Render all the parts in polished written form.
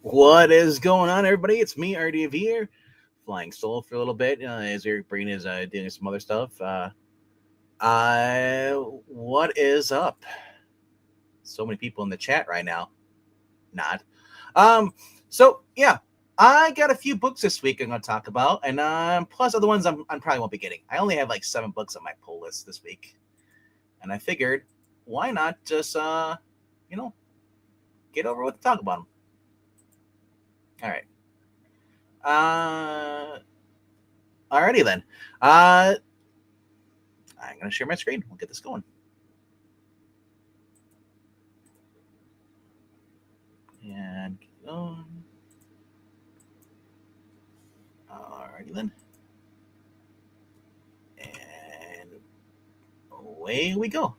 What is going on, everybody? It's me, RDV here, flying solo for a little bit as Eric Breen is doing some other stuff. What is up? So many people in the chat right now. Not. Um. So yeah, I got a few books this week I'm going to talk about, and plus other ones I probably won't be getting. I only have like 7 books on my pull list this week, and I figured why not just you know get over with and talk about them. All right. Uh. Alrighty then. Uh, I'm going to share my screen. We'll get this going. And keep going. Alrighty then. And away we go.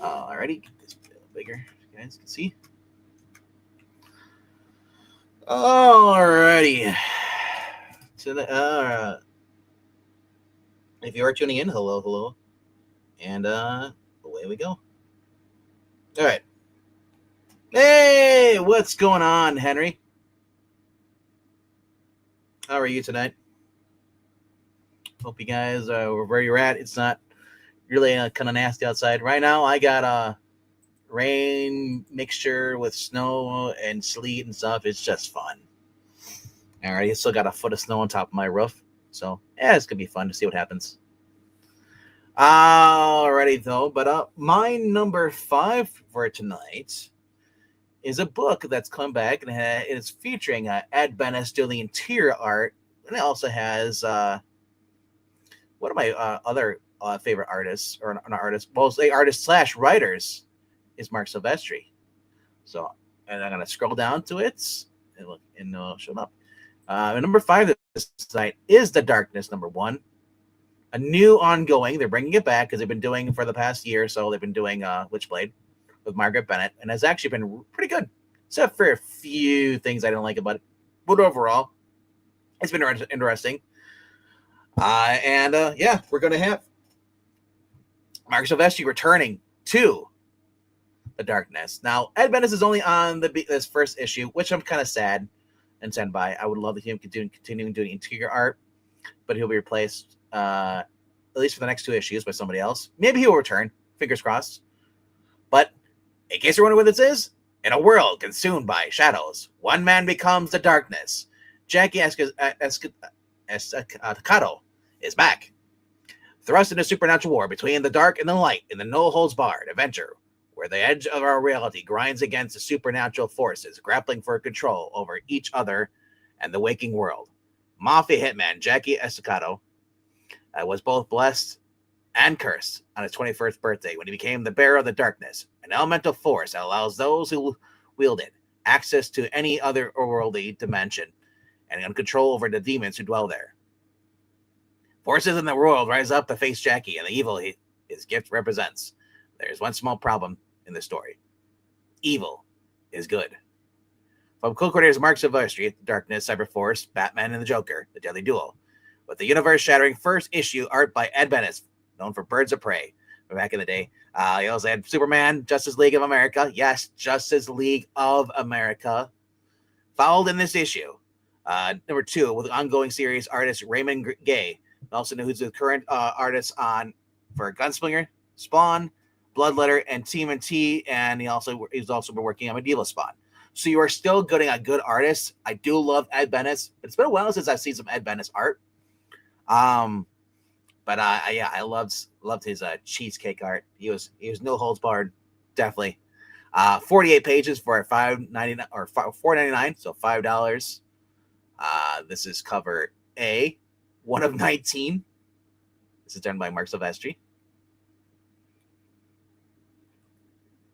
Alrighty, get this bigger. You guys can see. Alrighty. To the if you are tuning in, hello. And away we go. All right. Hey, what's going on, Henry? How are you tonight? Hope you guys are where you're at. It's not really kind of nasty outside right now. I got rain mixture with snow and sleet and stuff. It's just fun. All right, I still got a foot of snow on top of my roof, so yeah, it's gonna be fun to see what happens. Alrighty though, but my number 5 for tonight is a book that's come back and is featuring Ed Benes doing the interior art, and it also has one of my other favorite artists, or an artist, mostly artist slash writers, is Mark Silvestri. So, and I'm gonna scroll down to it and look, and show up. Number 5 this night is The Darkness, number 1. A new ongoing. They're bringing it back because they've been doing for the past year or so. They've been doing Witchblade with Margaret Bennett, and it's actually been pretty good, except for a few things I didn't like about it. But overall, it's been interesting. And yeah, we're going to have Mark Silvestri returning to The Darkness. Now, Ed Benes is only on this first issue, which I'm kind of sad and sent by. I would love to see him continuing doing interior art, but he'll be replaced, at least for the next 2 issues, by somebody else. Maybe he'll return. Fingers crossed. But in case you're wondering what this is, in a world consumed by shadows, one man becomes the darkness. Jackie Estacado is back. Thrust into supernatural war between the dark and the light in the no-holds-barred adventure, where the edge of our reality grinds against the supernatural forces, grappling for control over each other and the waking world. Mafia hitman Jackie Estacado was both blessed and cursed on his 21st birthday when he became the bearer of the darkness, an elemental force that allows those who wield it access to any other worldly dimension and control over the demons who dwell there. Forces in the world rise up to face Jackie and the evil his gift represents. There is one small problem in the story. Evil is good. From co-creators Mark Silvestri, Darkness, Cyberforce, Batman, and the Joker, The Deadly Duel, with the universe-shattering first issue art by Ed Benes, known for Birds of Prey from back in the day. He also had Superman, Justice League of America. Yes, Justice League of America. Followed in this issue, number 2, with the ongoing series artist Raymond Gay, also known who's the current artist on for Gunslinger, Spawn, Bloodletter, and TMNT, and he's also been working on Medieval Spawn. So you are still getting a good artist. I do love Ed Benes. It's been a while since I've seen some Ed Benes art. But yeah, I loved his cheesecake art. He was no holds barred, definitely. 48 pages for $5.99 or $4.99, so $5. This is cover A, 1 of 19. This is done by Mark Silvestri.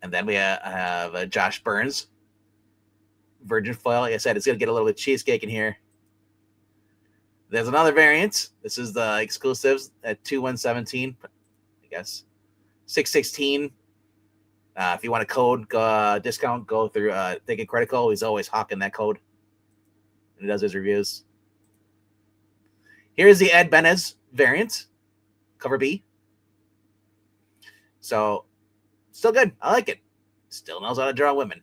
And then we have Josh Burns, Virgin Foil. Like I said, it's gonna get a little bit of cheesecake in here. There's another variant. This is the exclusives at 2117, I guess 616. If you want a code discount, go through Thinking Critical. He's always hawking that code when he does his reviews. Here's the Ed Benes variant, cover B. So, still good. I like it. Still knows how to draw women.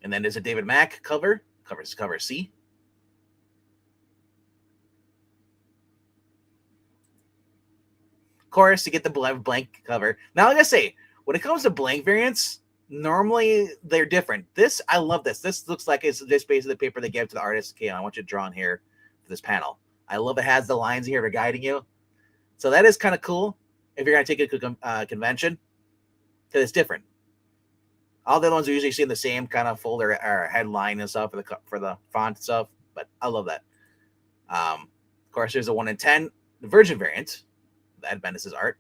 And then there's a David Mack cover C. Of course, to get the blank cover. Now, like I say, when it comes to blank variants, normally they're different. This, I love this. This looks like it's just basically the paper they gave to the artist. Okay, I want you to draw on here for this panel. I love it has the lines here for guiding you. So that is kind of cool if you're going to take it to a convention, because it's different. All the other ones are usually seeing the same kind of folder or headline and stuff for the font stuff, but I love that. Of course, there's a 1 in 10, the Virgin variant, Ed Bendis' art.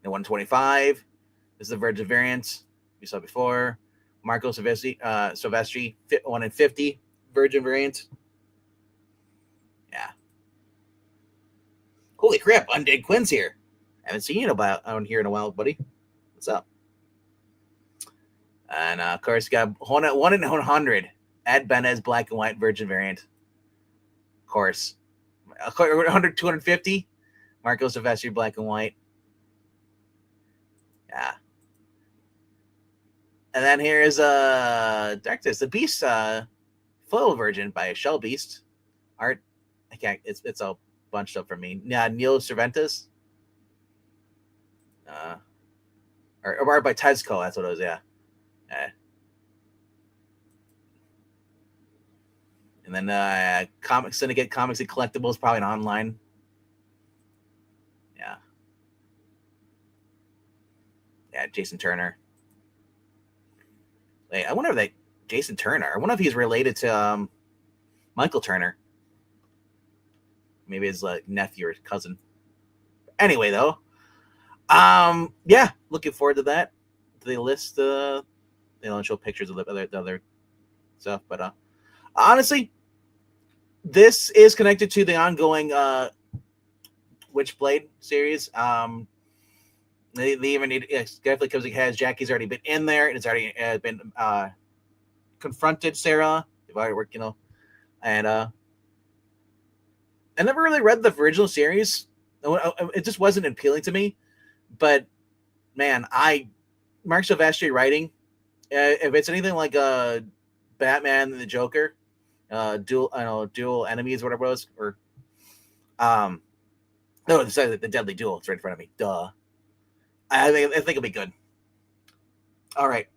The 125 is the Virgin variant we saw before. Marco Silvestri 1 in 50 Virgin variant. Yeah. Holy crap! Undead Quinn's here. Haven't seen you out here in a while, buddy. What's up? And of course, you got 1 in 100 Ed Bendis black and white Virgin variant. Of course, 100 250 Marco Silvestri black and white. Yeah. And then here's Darkness, the Beast Foil Virgin by Shell Beast art. I can't. It's all bunched up for me. Yeah, Neil Cervantes. Or art by Tezco. That's what it was. Yeah. And then Comic Syndicate Comics and Collectibles, probably an online. Yeah. Yeah, Jason Turner. Wait, I wonder if Jason Turner. I wonder if he's related to Michael Turner. Maybe his nephew or cousin. Anyway, though, yeah, looking forward to that. They list they don't show pictures of the other stuff, but honestly, this is connected to the ongoing Witchblade series. They even need definitely because it has Jackie's already been in there and it's already been confronted Sarah. They've already worked, and I never really read the original series. It just wasn't appealing to me. But man, Mark Silvestri writing, if it's anything like Batman and the Joker, dual enemies, whatever it was, or no, the Deadly Duel. It's right in front of me. Duh. I think it'll be good. All right.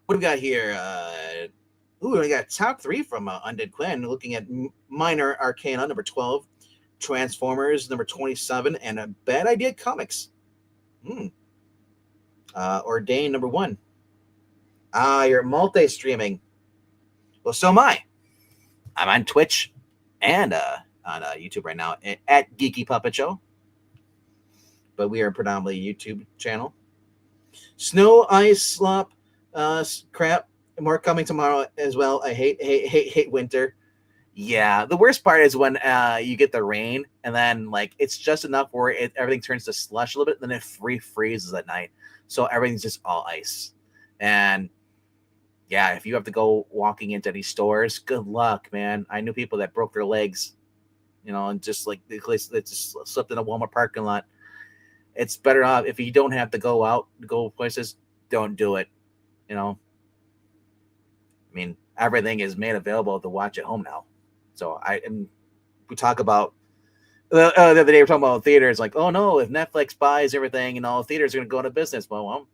What do we got here? We got top 3 from Undead Quinn. Looking at Minor Arcana, number 12. Transformers, number 27. And a Bad Idea Comics. Ordained, number 1. You're multi-streaming. Well, so am I. I'm on Twitch and on YouTube right now at Geeky Puppet Show. But we are predominantly a YouTube channel. Snow, ice, slop, crap. More coming tomorrow as well. I hate winter. Yeah, the worst part is when you get the rain and then it's just enough where everything turns to slush a little bit, and then it freezes at night. So everything's just all ice. And yeah, if you have to go walking into these stores, good luck, man. I knew people that broke their legs, and just they just slipped in a Walmart parking lot. It's better off if you don't have to go places, don't do it. I mean, everything is made available to watch at home now. So we talk about the other day, we're talking about theaters, oh no, if Netflix buys everything, theaters are going to go into business. Well,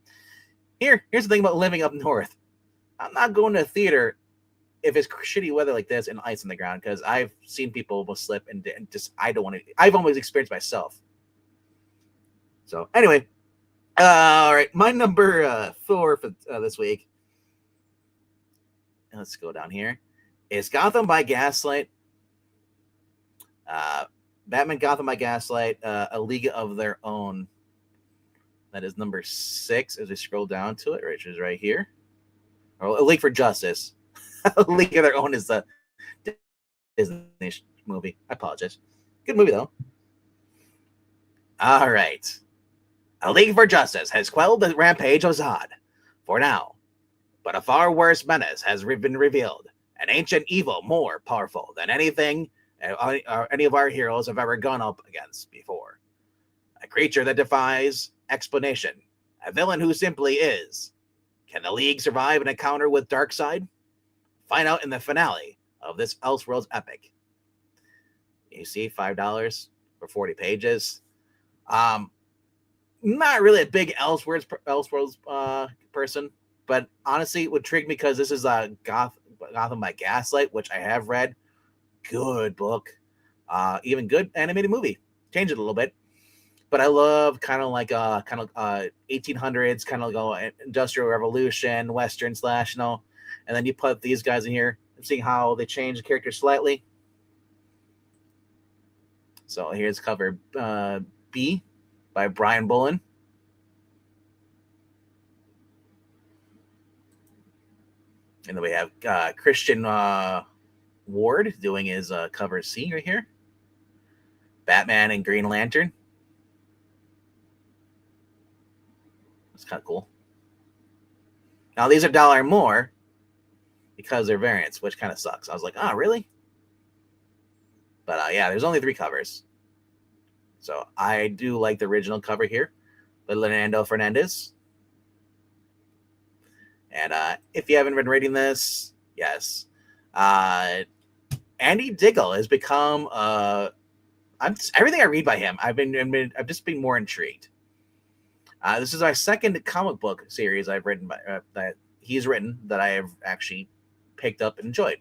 here's the thing about living up north. I'm not going to a theater if it's shitty weather like this and ice on the ground, because I've seen people almost slip and just, I don't want to. I've always experienced myself. So anyway, all right, my number 4 for this week. Let's go down here. Is Gotham by Gaslight. Batman Gotham by Gaslight, A League of Their Own. That is number 6 as we scroll down to it, which is right here. Or A League for Justice. A League of Their Own is the Disney movie. I apologize. Good movie, though. All right. A League for Justice has quelled the rampage of Zod for now, but a far worse menace has been revealed. An ancient evil more powerful than anything any of our heroes have ever gone up against before. A creature that defies explanation A villain who simply is. Can the League survive an encounter with Darkseid? Find out in the finale of this Elseworlds epic. You see, $5 for 40 pages. Not really a big Elseworlds person, but honestly, it would intrigue me because this is a Gotham by Gaslight, which I have read. Good book, even good animated movie. Change it a little bit, but I love kind of 1800s, kind of like Industrial Revolution, Western slash, and then you put these guys in here and see how they change the characters slightly. So here's cover B by Brian Bullen. And then we have Christian Ward doing his cover C right here. Batman and Green Lantern. That's kind of cool. Now these are $1 more because they're variants, which kind of sucks. I was like, oh, really? But yeah, there's only 3 covers. So I do like the original cover here by Leonardo Fernandez. And if you haven't been reading this, yes. Andy Diggle has become everything I read by him, I've just been more intrigued. This is our second comic book series I've written that he's written that I have actually picked up and enjoyed.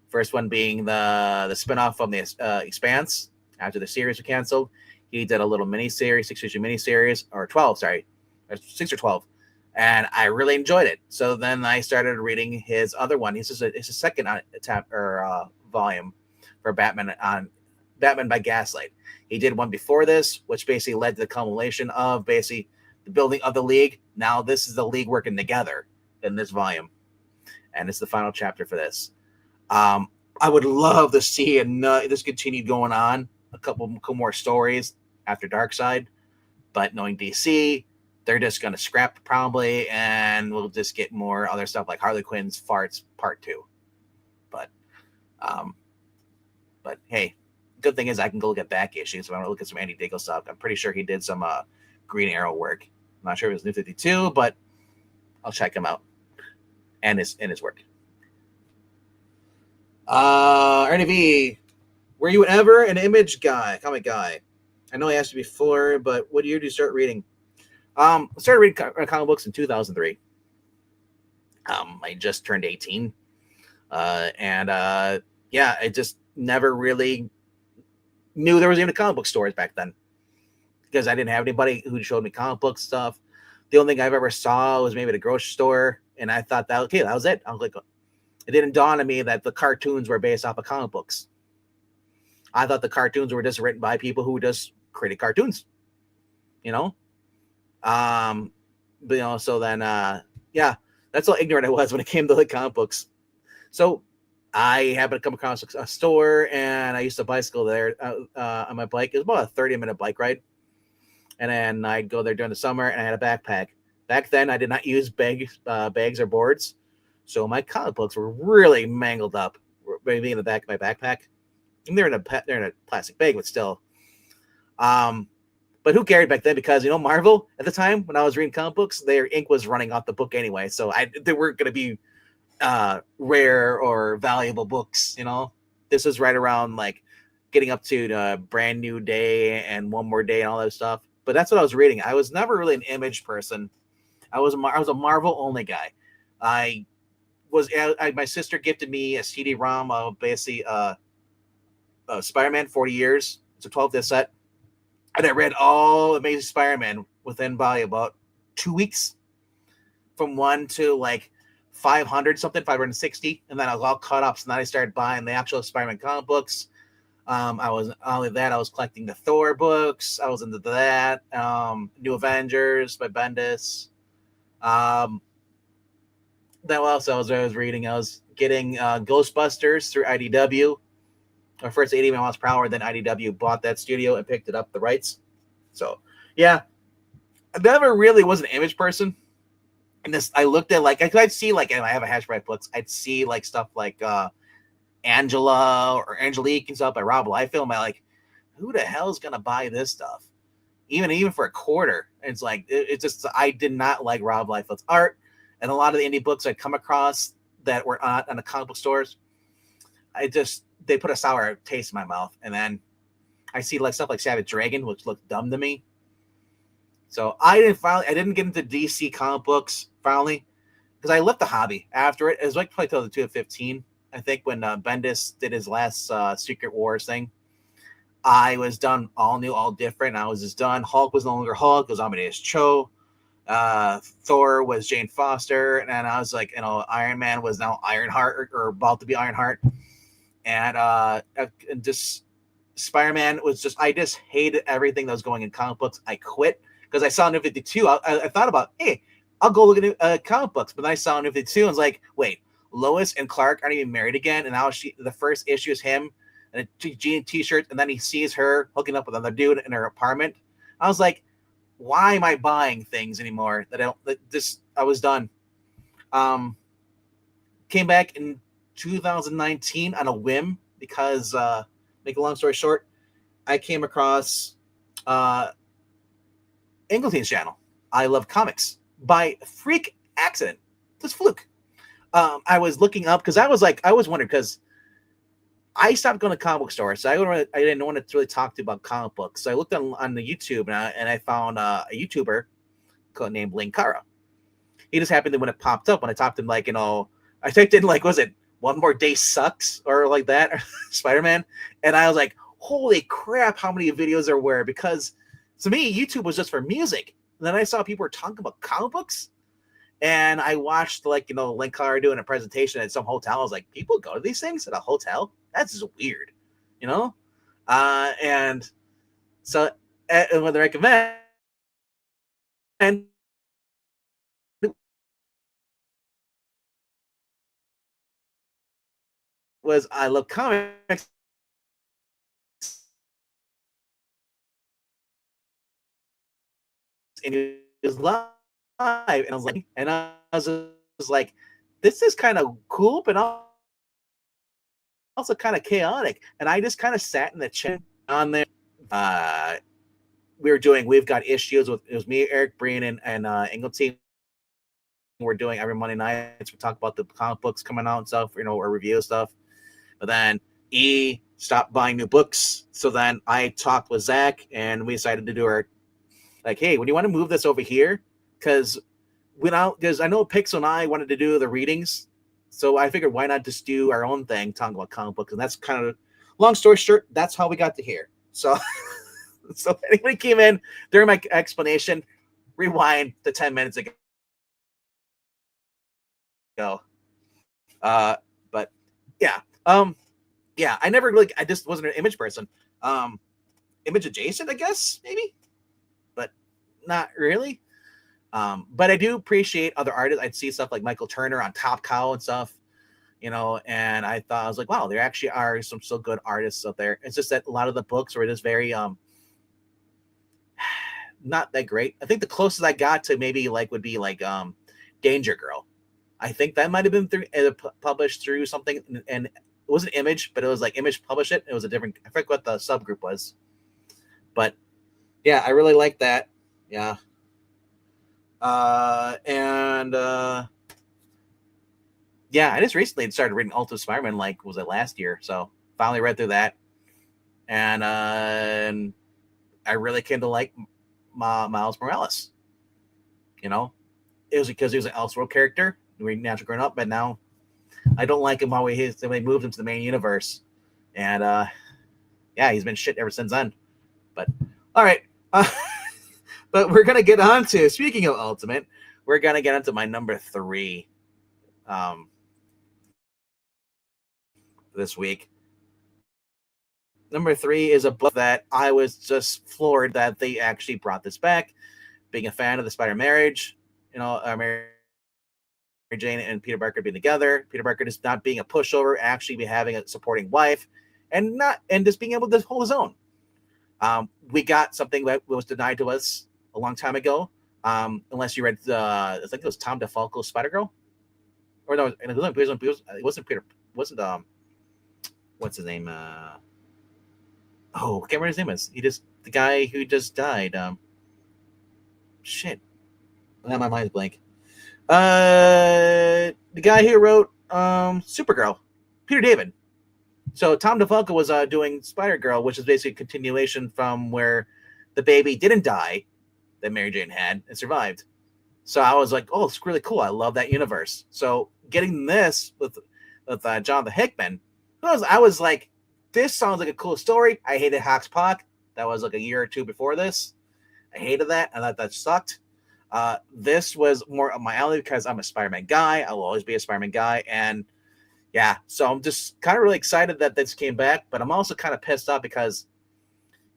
First one being the spinoff from the Expanse after the series was canceled. He did a little mini-series, 6-issue mini-series, or 12, sorry, 6 or 12, and I really enjoyed it. So then I started reading his other one. It's a second volume for Batman by Gaslight. He did one before this, which basically led to the culmination of basically the building of the League. Now this is the League working together in this volume, and it's the final chapter for this. I would love to see this continue going on, a couple more stories after Darkseid, but knowing DC, they're just going to scrap probably, and we'll just get more other stuff like Harley Quinn's Farts Part 2. But hey, good thing is I can go look at back issues. If I want to look at some Andy Diggle stuff, I'm pretty sure he did some Green Arrow work. I'm not sure if it was New 52, but I'll check him out and his work. Ernie V, were you ever an Image guy, comic guy? I know I asked you before, but what year did you start reading? I started reading comic books in 2003. I just turned 18. Yeah, I just never really knew there was even comic book stores back then because I didn't have anybody who showed me comic book stuff. The only thing I've ever saw was maybe the grocery store, and I thought that was it. I was like, it didn't dawn on me that the cartoons were based off of comic books. I thought the cartoons were just written by people who just created cartoons, But so then, yeah, that's how ignorant I was when it came to the comic books. So I happened to come across a store, and I used to bicycle there on my bike. It was about a 30-minute bike ride. And then I'd go there during the summer, and I had a backpack. Back then, I did not use bags or boards. So my comic books were really mangled up, maybe in the back of my backpack. And they're in a plastic bag, but still. But who cared back then? Because Marvel at the time when I was reading comic books, their ink was running off the book anyway, so they weren't going to be rare or valuable books. This was right around like getting up to Brand New Day and One More Day and all that stuff. But that's what I was reading. I was never really an Image person. I was a Marvel only guy. My sister gifted me a CD-ROM of basically Spider-Man 40 Years. It's a 12-disc set. And I read all Amazing Spider-Man within probably about 2 weeks. From 1 to like 500 something, 560. And then I was all caught up. So then I started buying the actual Spider-Man comic books. I was collecting the Thor books. I was into that. New Avengers by Bendis. Then what else I was reading? I was getting Ghostbusters through IDW. Or first 80 miles per hour, then IDW bought that studio and picked it up the rights. So yeah, I never really was an Image person. And this, I looked at I'd see I have a Hashbread books. I'd see stuff like Angela or Angelique and stuff by Rob Liefeld. I'm like, who the hell is gonna buy this stuff? even for a quarter. It's like it's just I did not like Rob Liefeld's art, and a lot of the indie books I'd come across that were on the comic book stores, I just they put a sour taste in my mouth. And then I see like stuff like Savage Dragon, which looked dumb to me. So I didn't get into DC comic books finally because I left the hobby after it. It was like probably till the 2015, I think, when Bendis did his last Secret Wars thing. I was done, all new, all different. I was just done. Hulk was no longer Hulk. It was Amadeus Cho. Thor was Jane Foster, and I was like, Iron Man was now Ironheart, or about to be Ironheart, and just Spider-Man was just, I just hated everything that was going in comic books. I quit because I saw New 52. I thought about, hey, I'll go look at comic books, but then I saw New 52 and was like, wait, Lois and Clark aren't even married again, and now the first issue is him and a jean t-shirt, and then he sees her hooking up with another dude in her apartment. I was like, why am I buying things anymore? I was done. Came back in 2019 on a whim because, make a long story short, I came across Ingleteen's channel. I love comics by freak accident, just fluke. I was looking up because I was wondering, because I stopped going to comic book stores, so I didn't want to really talk to about comic books. So I looked on the YouTube, and I found a YouTuber named Linkara. He just happened to, when it popped up, when I talked to him, I typed in, was it One More Day Sucks or like that, Spider-Man, and I was like, holy crap, how many videos there were, because to me, YouTube was just for music. And then I saw people were talking about comic books, and I watched Linkara doing a presentation at some hotel. I was like, people go to these things at a hotel? That's just weird, and so what I recommend was I love comics, and it was live, and I was like, this is kind of cool, but also kind of chaotic. And I just kind of sat in the chair on there. We've got issues with, it was me, Eric, Brian, and Ingleteam. We're doing every Monday nights. We talk about the comic books coming out and stuff, or review stuff. But then E stopped buying new books. So then I talked with Zach, and we decided to do hey, when you want to move this over here? Because I know Pixel and I wanted to do the readings. So I figured, why not just do our own thing, talking about comic books? And that's kind of, long story short, that's how we got to here. So, so if anybody came in during my explanation, rewind to 10 minutes ago. But yeah, I never really, I just wasn't an Image person. Image adjacent, I guess, maybe, but not really. But I do appreciate other artists. I'd see stuff like Michael Turner on Top Cow and stuff, and I was like, wow, there actually are some so good artists out there. It's just that a lot of the books were just very not that great. I think the closest I got to maybe would be Danger Girl. I think that might have been published through something, and it wasn't Image, but it was Image published it. It was a different, I forget what the subgroup was, but yeah, I really like that. Yeah. Yeah, I just recently started reading Ultimate Spider-Man, was it last year? So finally read through that, and I really came to like Miles Morales. It was because he was an Elseworld character, naturally growing up, but now I don't like him when they moved him to the main universe, and yeah, he's been shit ever since then. But all right. But we're gonna get on to, speaking of Ultimate, we're gonna get into my number 3 this week. Number 3 is a book that I was just floored that they actually brought this back. Being a fan of the Spider marriage, Mary Jane and Peter Parker being together. Peter Parker just not being a pushover, actually be having a supporting wife, and just being able to hold his own. We got something that was denied to us a long time ago. Unless you read, I think it was Tom DeFalco's Spider-Girl, or no, it wasn't Peter. It wasn't what's his name? Oh, I can't remember his name is. The guy who just died. Shit. Now my mind's blank. The guy who wrote Supergirl, Peter David. So Tom DeFalco was doing Spider Girl, which is basically a continuation from where the baby didn't die that Mary Jane had and survived. So I was like, oh, it's really cool. I love that universe. So getting this with Jonathan Hickman, I was like, this sounds like a cool story. I hated Hox Pock. That was like a year or two before this. I hated that. I thought that sucked. This was more up my alley because I'm a Spider-Man guy. I will always be a Spider-Man guy. And yeah, so I'm just kind of really excited that this came back, but I'm also kind of pissed off because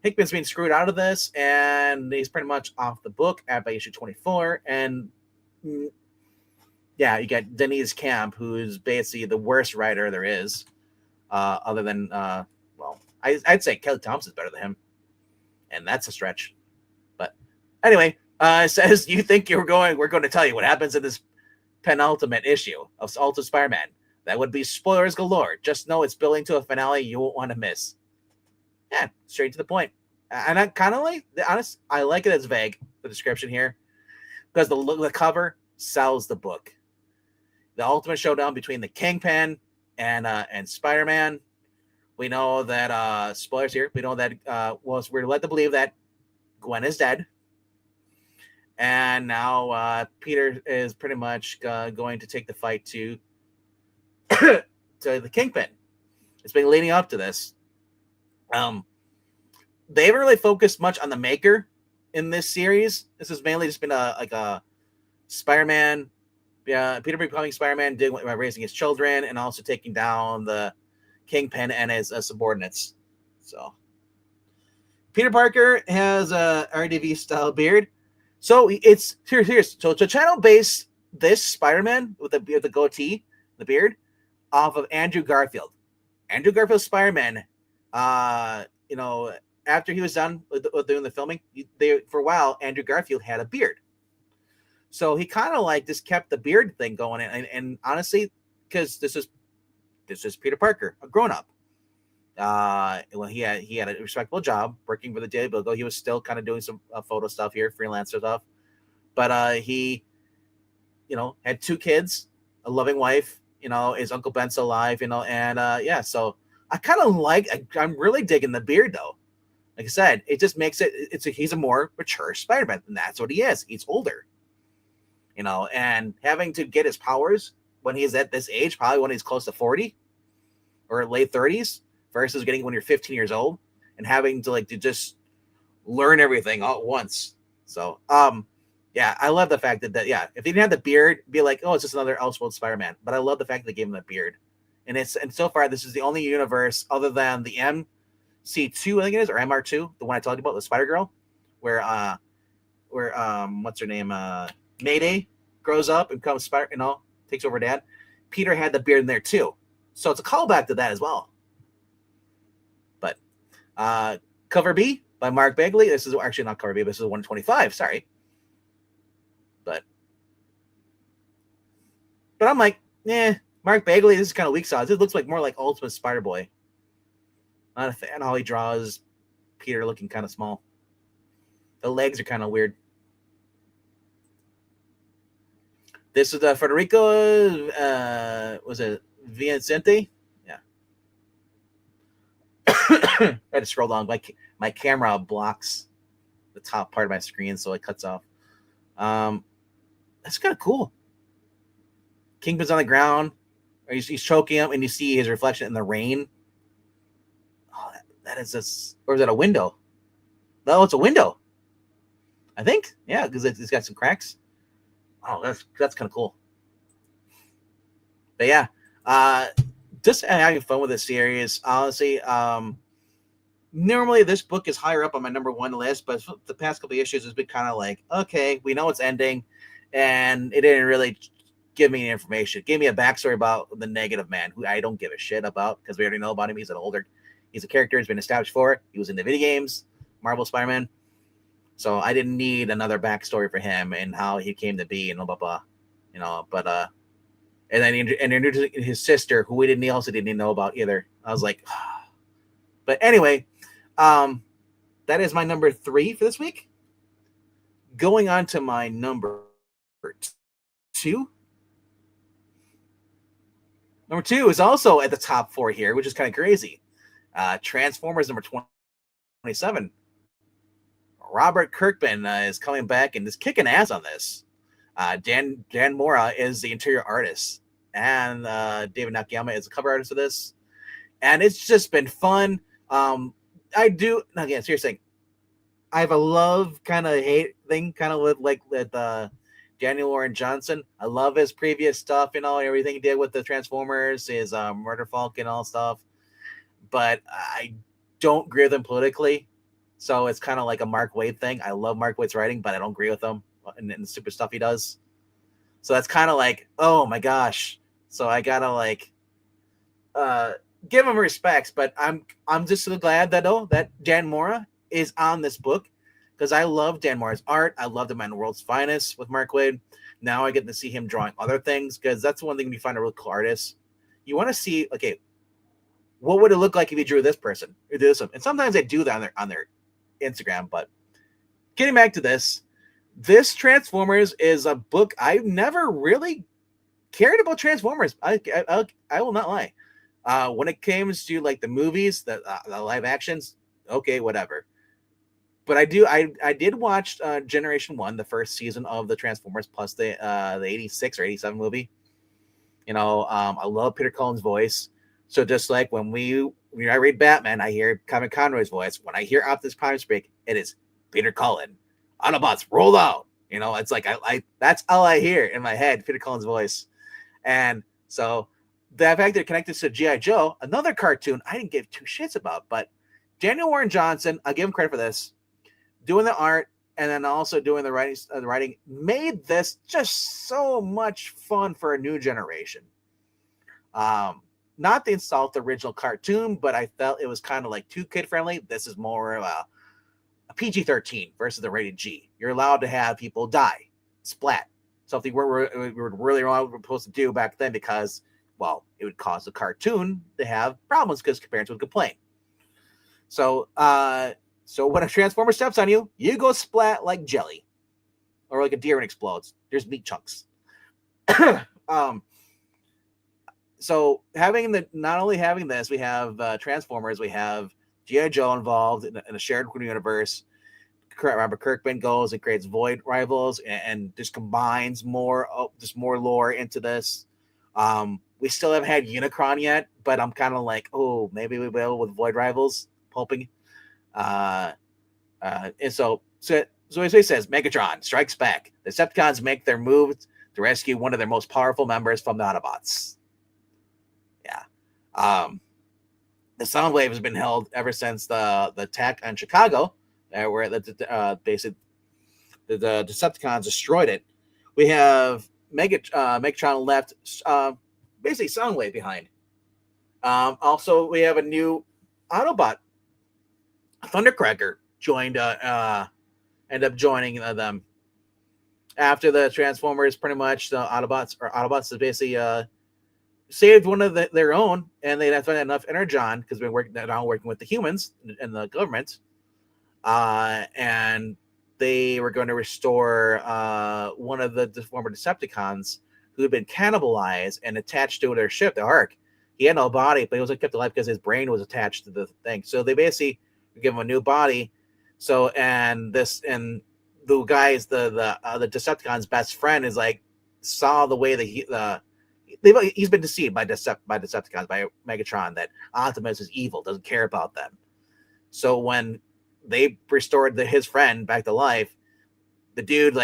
Hickman's being screwed out of this, and he's pretty much off the book at by issue 24. And yeah, you got Denise Camp, who's basically the worst writer there is, other than well, I'd say Kelly Thompson's better than him, and that's a stretch. But anyway, it says you think we're going to tell you what happens in this penultimate issue of Ultimate Spider-Man. That would be spoilers galore. Just know it's building to a finale you won't want to miss. Yeah, straight to the point. And I kind of like the honest. I like it as vague, the description here, because the cover sells the book. The ultimate showdown between the Kingpin and Spider-Man. We know that spoilers here. We know that we're led to believe that Gwen is dead, and now Peter is pretty much going to take the fight to the Kingpin. It's been leading up to this. They haven't really focused much on the Maker in this series. This has mainly just been a Spider-Man, Peter becoming Spider-Man, raising his children, and also taking down the Kingpin and his subordinates. So Peter Parker has a RDV style beard. So it's here's so to channel base this Spider-Man with the goatee, the beard, off of Andrew Garfield. Andrew Garfield's Spider-Man, after he was done with doing the filming, for a while, Andrew Garfield had a beard. So he kind of like just kept the beard thing going. And honestly, because this is Peter Parker, a grown-up. When he had a respectable job working for the Daily Bugle, he was still kind of doing some photo stuff here, freelancer stuff. But he, had 2 kids, a loving wife. His Uncle Ben's still alive. And so I kind of I'm really digging the beard though. Like I said, it just makes he's a more mature Spider-Man, and that's what he is. He's older, and having to get his powers when he's at this age, probably when he's close to 40 or late 30s, versus getting when you're 15 years old and having to just learn everything all at once. So, yeah, I love the fact that if he didn't have the beard, be like, oh, it's just another Elseworld Spider-Man. But I love the fact that they gave him the beard, and so far this is the only universe other than the MC2, I think it is, or MR2, the one I talked about, the Spider Girl, where what's her name, Mayday grows up and becomes takes over Dad. Peter had the beard in there too, so it's a callback to that as well. But cover B by Mark Bagley. This is actually not cover B. This is 125. Sorry, but I'm like, Mark Bagley. This is kind of weak sauce. It looks like more like Ultimate Spider Boy. Not a fan how he draws Peter looking kind of small. The legs are kind of weird. This is Federico, was it Vincente? Yeah. I had to scroll down. My camera blocks the top part of my screen, so it cuts off. That's kind of cool. Kingpin's on the ground. He's choking him, and you see his reflection in the rain. Oh, that is this, or is that a window? No, it's a window. I think, yeah, because it's got some cracks. Oh, that's kind of cool. But yeah, just having fun with this series. Honestly, normally this book is higher up on my number 1 list, but the past couple of issues has been kind of like, okay, we know it's ending, and it didn't really give me any information. It gave me a backstory about the Negative Man, who I don't give a shit about because we already know about him. He's a character who's been established for it. He was in the video games, Marvel Spider-Man. So I didn't need another backstory for him and how he came to be and blah blah blah, But and then introduced his sister, who we didn't also didn't know about either. I was like, but anyway, Um, that is my number 3 for this week. Going on to my number 2. Number 2 is also at the top 4 here, which is kind of crazy. Transformers number 27. Robert Kirkman is coming back and is kicking ass on this. Dan Mora is the interior artist, and David Nakayama is the cover artist of this. And it's just been fun. I do again. Seriously, I have a love kind of hate thing, kind of with Daniel Warren Johnson. I love his previous stuff, everything he did with the Transformers, his Murder Falcon, all stuff. But I don't agree with him politically, so it's kind of like a Mark Waid thing. I love Mark Waid's writing, but I don't agree with him and the stupid stuff he does. So that's kind of like, oh my gosh. So I gotta give him respects, but I'm just so glad that Dan Mora is on this book, because I love Dan Mora's art. I loved him on World's Finest with Mark Waid. Now I get to see him drawing other things, because that's one thing when you find a real cool artist. You want to see, okay, what would it look like if you drew this person or this one? And sometimes they do that on their Instagram. But getting back to this Transformers is a book I've never really cared about. Transformers. I will not lie. When it comes to like the movies, the live actions, okay, whatever. But I did watch Generation 1, the first season of the Transformers, plus the 86 or 87 movie. I love Peter Cullen's voice. So just like when I read Batman, I hear Kevin Conroy's voice. When I hear Optimus Prime's break, it is Peter Cullen. Autobots, roll out. It's like I that's all I hear in my head, Peter Cullen's voice. And so the fact they're connected to G.I. Joe, another cartoon I didn't give two shits about, but Daniel Warren Johnson, I'll give him credit for this, doing the art and then also doing the writing made this just so much fun for a new generation. Not to insult the original cartoon, but I felt it was kind of like too kid friendly. This is more of a PG-13 versus the rated G. You're allowed to have people die, splat, something we were really wrong we were supposed to do back then, because, well, it would cause the cartoon to have problems because parents would complain. So when a Transformer steps on you, you go splat like jelly, or like a deer and explodes. There's meat chunks. So not only having this, we have Transformers, we have G.I. Joe involved in a shared universe. Robert Kirkman goes and creates Void Rivals and just combines more lore into this. We still haven't had Unicron yet, but I'm kind of like, oh, maybe we will with Void Rivals, hoping. And so as he says, Megatron strikes back. The Decepticons make their move to rescue one of their most powerful members from the Autobots. Yeah. The Soundwave has been held ever since the attack on Chicago, where basically the Decepticons destroyed it. We have Megatron left basically Soundwave behind. Also, we have a new Autobot, Thundercracker, ended up joining them after the Transformers. Pretty much the Autobots is basically saved one of their own, and they had enough energon because they're working with the humans and the government, and they were going to restore one of the former Decepticons who had been cannibalized and attached to their ship, the Ark. He had no body, but he was kept alive because his brain was attached to the thing. So they basically give him a new body. So and the guys, the Decepticon's best friend is like saw the way that he's been deceived by Decepticons, by Megatron, that Optimus is evil, doesn't care about them. So when they restored his friend back to life, the dude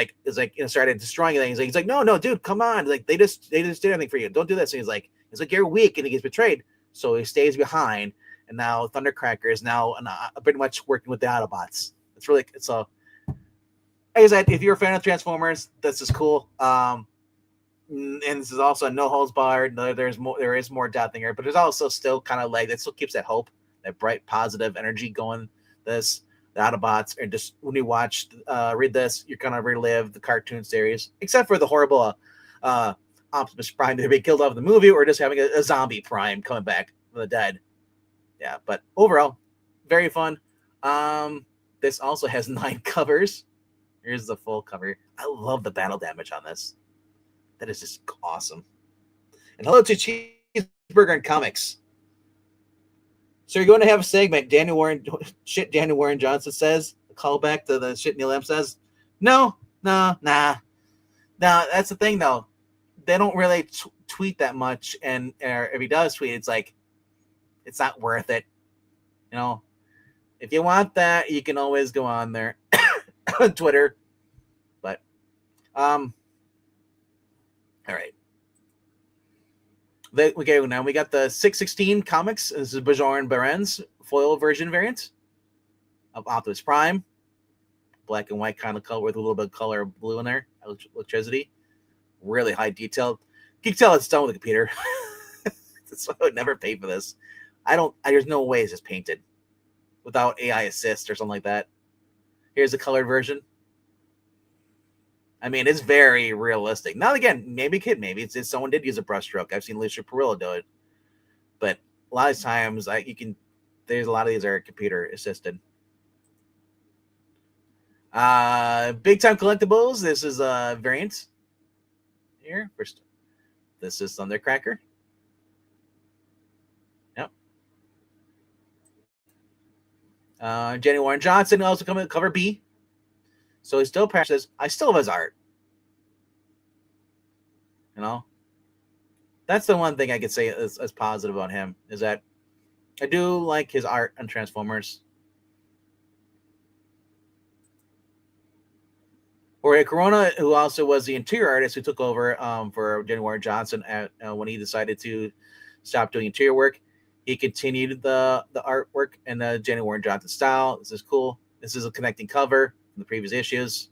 started destroying things. He's like, no, dude, come on! Like they just did anything for you. Don't do this. And he's like, you're weak, and he gets betrayed. So he stays behind, and now Thundercracker is now pretty much working with the Autobots. Like I said, if you're a fan of Transformers, this is cool. And this is also a no holds barred. There is more depth in here, but there's also still kind of like it still keeps that hope, that bright, positive energy going. The Autobots are just, when you read this, you're gonna relive the cartoon series, except for the horrible Optimus Prime that being killed off in the movie, or just having a zombie Prime coming back from the dead. Yeah, but overall, very fun. This also has 9 covers. Here's the full cover. I love the battle damage on this. That is just awesome. And hello to Cheeseburger and Comics. So you're going to have a segment. Daniel Warren Johnson says, a callback to the shit Neil M says. No. That's the thing though. They don't really tweet that much, and if he does tweet, it's like it's not worth it. You know, if you want that, you can always go on there on Twitter. But all right. Okay, now we got the 616 comics. This is Bajoran Baren's foil version variant of Optimus Prime. Black and white kind of color with a little bit of color of blue in there. Electricity. Really high detail. You can tell it's done with a computer. So I would never pay for this. There's no way it's just painted without AI assist or something like that. Here's the colored version. I mean, it's very realistic. Now, again, maybe it's someone did use a brushstroke. I've seen Alicia Perillo do it, but a lot of times there's a lot of these are computer assisted. Big time collectibles. This is a variant here. First, this is Thundercracker. Yep. Jenny Warren Johnson also coming to cover B. So he still practices. I still have his art. You know, that's the one thing I could say is positive on him is that I do like his art on Transformers. Jorge Corona, who also was the interior artist who took over for Jenny Warren Johnson when he decided to stop doing interior work, he continued the artwork in the Jenny Warren Johnson style. This is cool. This is a connecting cover from the previous issues.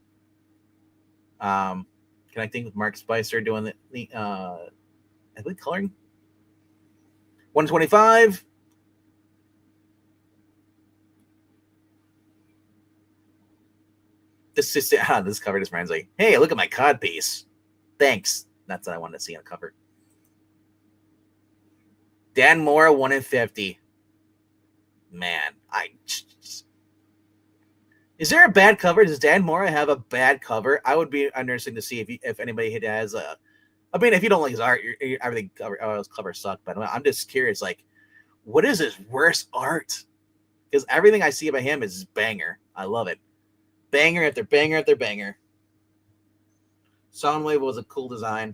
Connecting with Mark Spicer doing the I believe coloring. 125. This cover just reminds like, hey, look at my cod piece. Thanks. That's what I wanted to see on the cover. Dan Mora 1 in 50. Man, is there a bad cover? Does Dan Mora have a bad cover? I would be interested to see if anybody has a. I mean, if you don't like his art, everything his covers suck. But I'm just curious, like, what is his worst art? Because everything I see about him is banger. I love it. Banger after banger after banger. Soundwave was a cool design.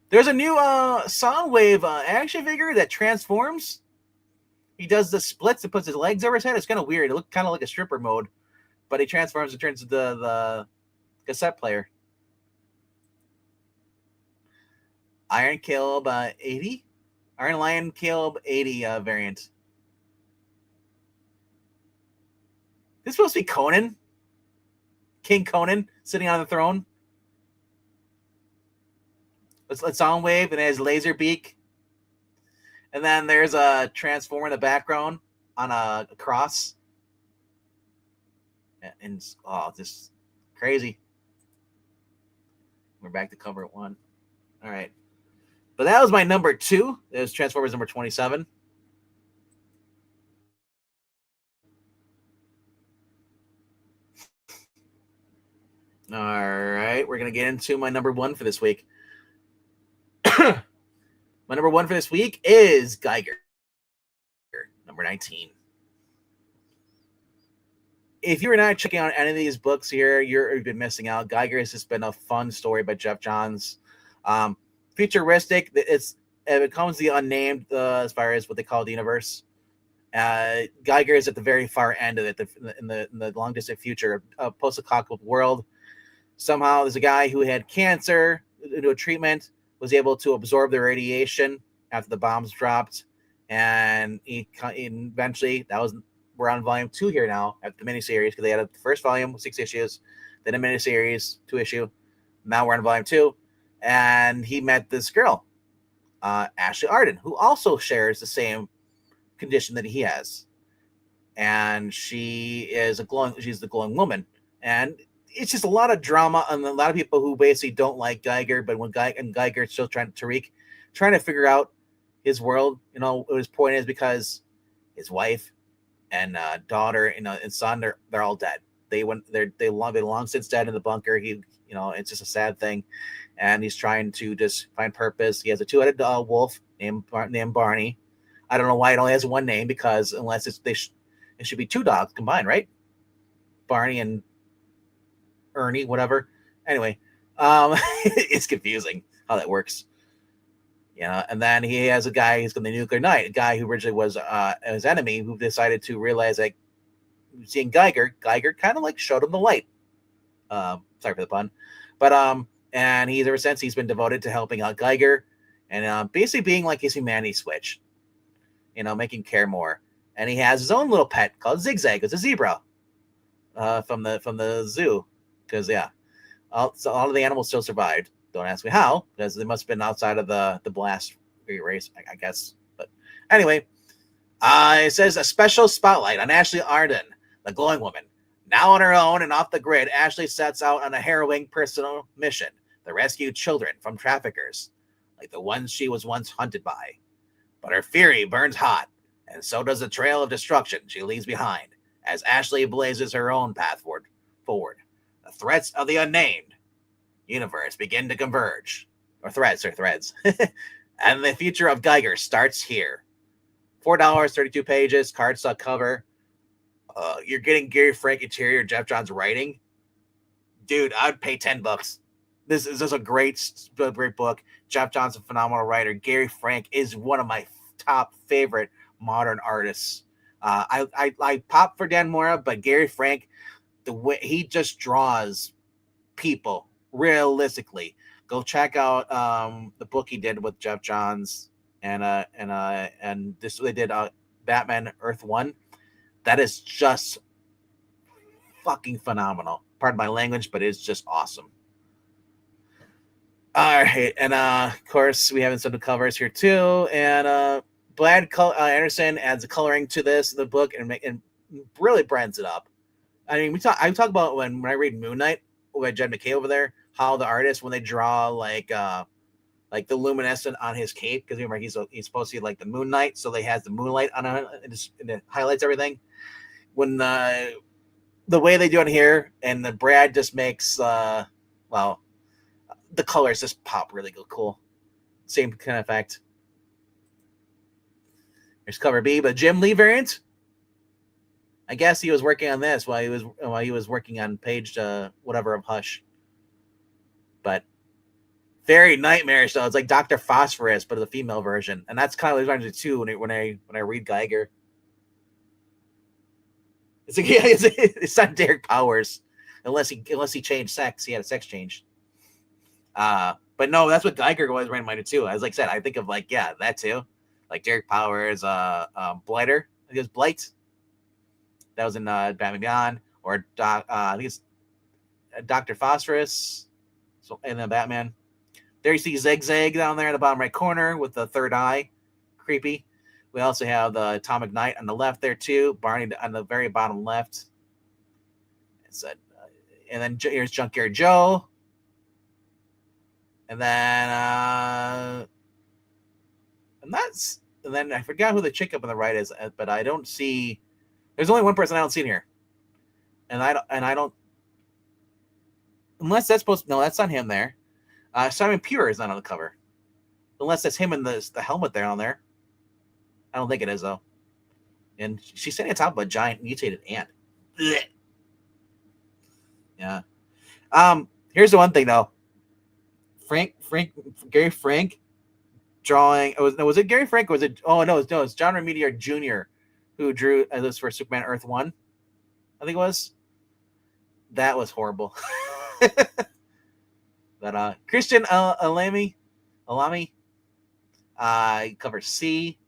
There's a new Soundwave action figure that transforms. He does the splits and puts his legs over his head. It's kind of weird. It looks kind of like a stripper mode, but he transforms and turns into the cassette player. Iron Caleb 80? Iron Lion Caleb 80 variant. This is supposed to be Conan. King Conan sitting on the throne. Let's Soundwave and it has laser beak. And then there's a transformer in the background on a cross. And just crazy. We're back to cover 1. All right. But that was my number 2. It was Transformers number 27. All right. We're going to get into my number 1 for this week. My number 1 for this week is Geiger, number 19. If you're not checking out any of these books here, you've been missing out. Geiger has just been a fun story by Jeff Johns. Futuristic. It becomes the unnamed as far as what they call the universe. Geiger is at the very far end of it, in the long distant future, a post-apocalyptic world. Somehow there's a guy who had cancer, into a treatment, was able to absorb the radiation after the bombs dropped, and eventually we're on volume 2 here now at the miniseries, because they had the first volume with 6 issues, then a miniseries 2 issue. Now we're on volume 2, and he met this girl, Ashley Arden, who also shares the same condition that he has, and she's the glowing woman, and it's just a lot of drama and a lot of people who basically don't like Geiger, but when Geiger's still trying to figure out his world, his point is because his wife and daughter, and son, they're all dead. They long since dead in the bunker. It's just a sad thing, and he's trying to just find purpose. He has a two-headed wolf named Barney. I don't know why it only has one name, because unless it should be two dogs combined, right? Barney and Ernie, whatever. Anyway, it's confusing how that works. And then he has a guy who's going to Nuclear Knight, a guy who originally was his enemy, who decided to realize that seeing Geiger kind of like showed him the light. Sorry for the pun, but and ever since he's been devoted to helping out Geiger, and basically being like his humanity switch, making care more. And he has his own little pet called Zigzag. It's a zebra from the zoo, because so all of the animals still survived. Don't ask me how, because they must have been outside of the blast race, I guess. But anyway, it says a special spotlight on Ashley Arden, the glowing woman. Now on her own and off the grid, Ashley sets out on a harrowing personal mission to rescue children from traffickers, like the ones she was once hunted by. But her fury burns hot, and so does the trail of destruction she leaves behind, as Ashley blazes her own path forward. The threats of the unnamed universe begin to converge. Or threads. And the future of Geiger starts here. $4, 32 pages, cardstock cover. You're getting Gary Frank interior, Jeff Johns writing. Dude, I'd pay $10. This is a great book. Jeff Johns, a phenomenal writer. Gary Frank is one of my top favorite modern artists. I pop for Dan Mora, but Gary Frank, the way he just draws people realistically. Go check out the book he did with Jeff Johns, and this they did Batman Earth 1. That is just fucking phenomenal. Pardon my language, but it's just awesome. All right, and of course we have some of the covers here too, and Brad Anderson adds the coloring to the book and really brands it up. I mean, I talk about when I read Moon Knight with Jed McKay over there, how the artists, when they draw like the luminescent on his cape, because remember he's supposed to be like the Moon Knight, so they has the moonlight on it, and it highlights everything. When the way they do it here, and the Brad just makes the colors just pop really cool. Same kind of effect. Here's cover B, but Jim Lee variant. I guess he was working on this while he was working on page whatever of Hush. But very nightmarish though. It's like Dr. Phosphorus, but the female version, and that's kind of what I do too when I read Geiger. It's like it's not Derek Powers, unless he changed sex. He had a sex change. But no, that's what Geiger was ran mind too. As like I said, I think of that too, like Derek Powers, Blighter. I think it was Blight. That was in Batman Beyond, or I think it's Dr. Phosphorus. So and then Batman. There you see Zigzag down there in the bottom right corner with the third eye, creepy. We also have the Atomic Knight on the left there too. Barney on the very bottom left. And then here's Junkyard Joe. And then and then I forgot who the chick up on the right is, but I don't see. There's only one person I don't see in here, and I don't. Unless that's supposed. No, that's not him there. Simon Pure is not on the cover, unless that's him in the helmet there on there. I don't think it is though. And she's sitting on top of a giant mutated ant. Blech. Yeah. Here's the one thing though. Gary Frank drawing. Was it Gary Frank? Or was it? Oh no, it's John Romita Jr. who drew this for Superman Earth 1. I think it was. That was horrible. But Christian Alami, cover C.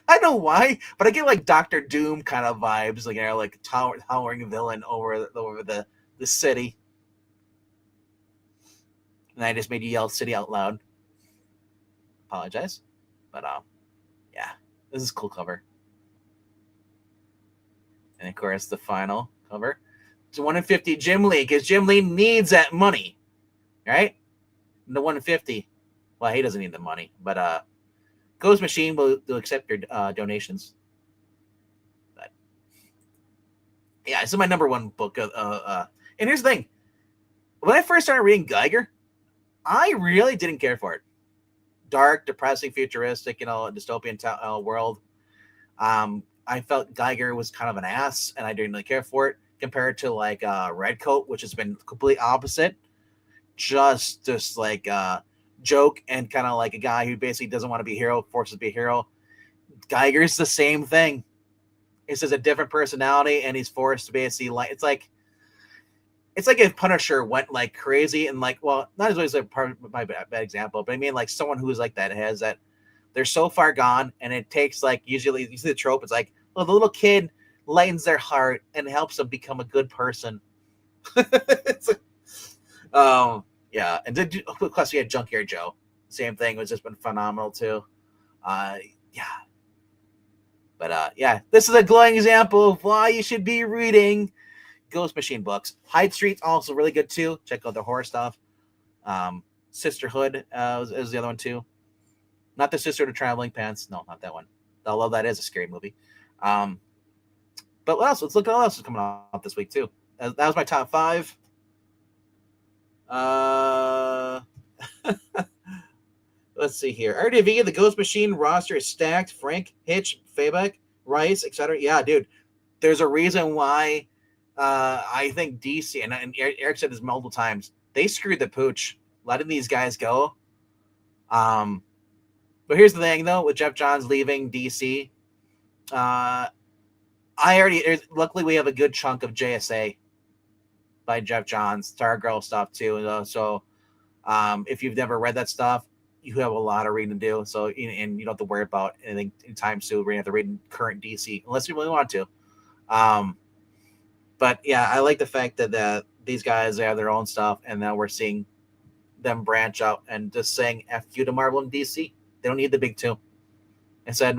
I don't know why, but I get like Doctor Doom kind of vibes, like towering villain over the city. And I just made you yell "city" out loud. Apologize, but yeah, this is a cool cover. And of course, the final cover. It's 1 in 50 Jim Lee, because Jim Lee needs that money, right? And the 1 in 50. Well, he doesn't need the money, but Ghost Machine will accept your donations. But yeah, this is my number one book. And here's the thing: when I first started reading Geiger, I really didn't care for it. Dark, depressing, futuristic, dystopian world. I felt Geiger was kind of an ass, and I didn't really care for it compared to like Redcoat, which has been complete opposite. Just like joke and kind of like a guy who basically doesn't want to be a hero, forces to be a hero. Geiger's the same thing. It's just a different personality, and he's forced to basically like it's like if Punisher went like crazy and like, well, not as always a part of my bad example, but I mean like someone who's like that has that they're so far gone, and it takes like usually you see the trope. It's like, well, the little kid lightens their heart and helps them become a good person. Yeah, and plus we had Junkyard Joe. Same thing, was just been phenomenal too. Yeah, but yeah, this is a glowing example of why you should be reading Ghost Machine books. Hyde Street's also really good too. Check out the horror stuff. Sisterhood is the other one too. Not the Sisterhood of Traveling Pants. No, not that one. Although that is a scary movie. But what else? Let's look at what else is coming out this week too. That was my top 5. Let's see here. RDV, the Ghost Machine roster is stacked. Frank, Hitch, Fabek, Rice, etc. Yeah, dude. There's a reason why I think DC, and Eric said this multiple times, they screwed the pooch letting these guys go. But here's the thing, though, with Jeff Johns leaving DC, luckily we have a good chunk of JSA by Jeff Johns, Stargirl stuff too. So if you've never read that stuff, you have a lot of reading to do. So and you don't have to worry about anything in time soon. We're gonna have to read current DC unless you really want to. But yeah, I like the fact that these guys have their own stuff, and now we're seeing them branch out and just saying "F you" to Marvel and DC. They don't need the big two. Instead,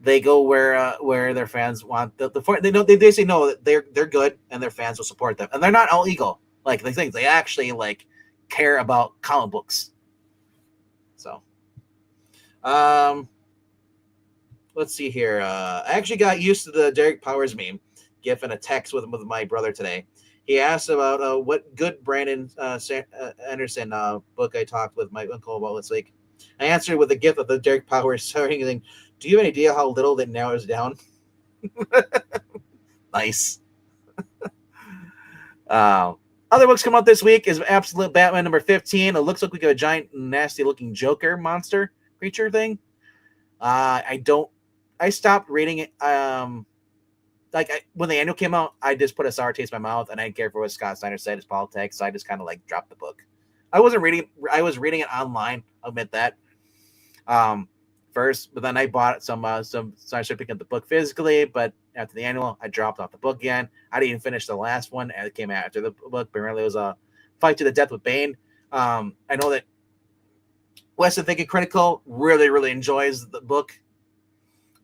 they go where their fans want. They say no, that they're good, and their fans will support them, and they're not all ego. Like they think they actually like care about comic books. So, let's see here. I actually got used to the Derek Powers meme, gif, and a text with my brother today. He asked about what good Brandon Anderson book I talked with my uncle about this week. I answered with a gif of the Derek Powers saying, "Do you have any idea how little that narrows down?" Nice. Other books come out this week is Absolute Batman number 15. It looks like we got a giant, nasty-looking Joker monster creature thing. I stopped reading it. When the annual came out, I just put a sour taste in my mouth, and I didn't care for what Scott Snyder said. It's politics, so I just kind of like dropped the book. I wasn't reading. I was reading it online. I'll admit that. First, but then I bought some. So I started picking up the book physically. But after the annual, I dropped off the book again. I didn't even finish the last one, and it came after the book. Apparently, it was a fight to the death with Bane. I know that Weston Thinking Critical really, really enjoys the book.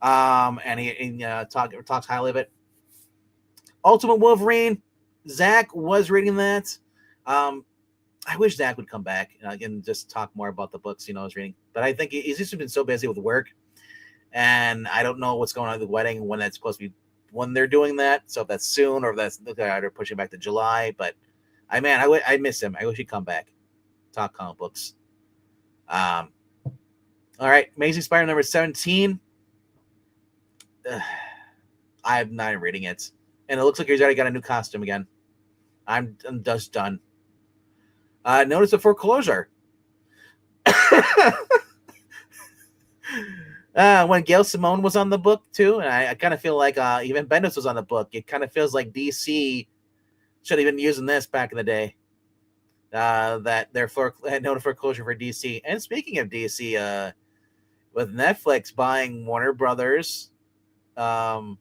And he talks highly of it. Ultimate Wolverine. Zach was reading that. I wish Zach would come back and just talk more about the books, he's reading. But I think he's just been so busy with work, and I don't know what's going on at the wedding, when that's supposed to be, when they're doing that. So if that's soon, or if that's they're pushing back to July. But I miss him. I wish he'd come back, talk comic books. All right, Amazing Spider number 17. I'm not reading it, and it looks like he's already got a new costume again. I'm just done. Notice of foreclosure. When Gail Simone was on the book too, and I kind of feel like even Bendis was on the book. It kind of feels like DC should have been using this back in the day. That their had noted foreclosure for DC. And speaking of DC, with Netflix buying Warner Brothers, yeah,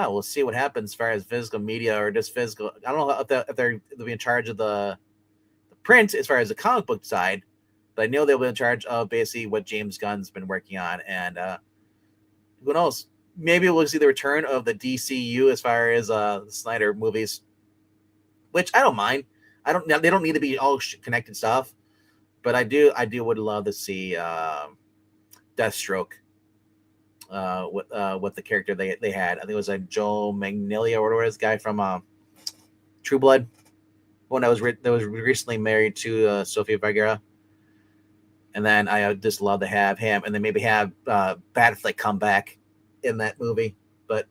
we'll see what happens as far as physical media or just physical. I don't know if they'll be in charge of the print as far as the comic book side, but I know they'll be in charge of basically what James Gunn's been working on, and who knows? Maybe we'll see the return of the DCU as far as the Snyder movies, which I don't mind. They don't need to be all connected stuff, but I would love to see Deathstroke. With the character they had. I think it was Joe Magnolia or whatever this guy from True Blood, one that was recently married to Sofia Vergara. And then I just love to have him, and then maybe have Batfleck come back in that movie, but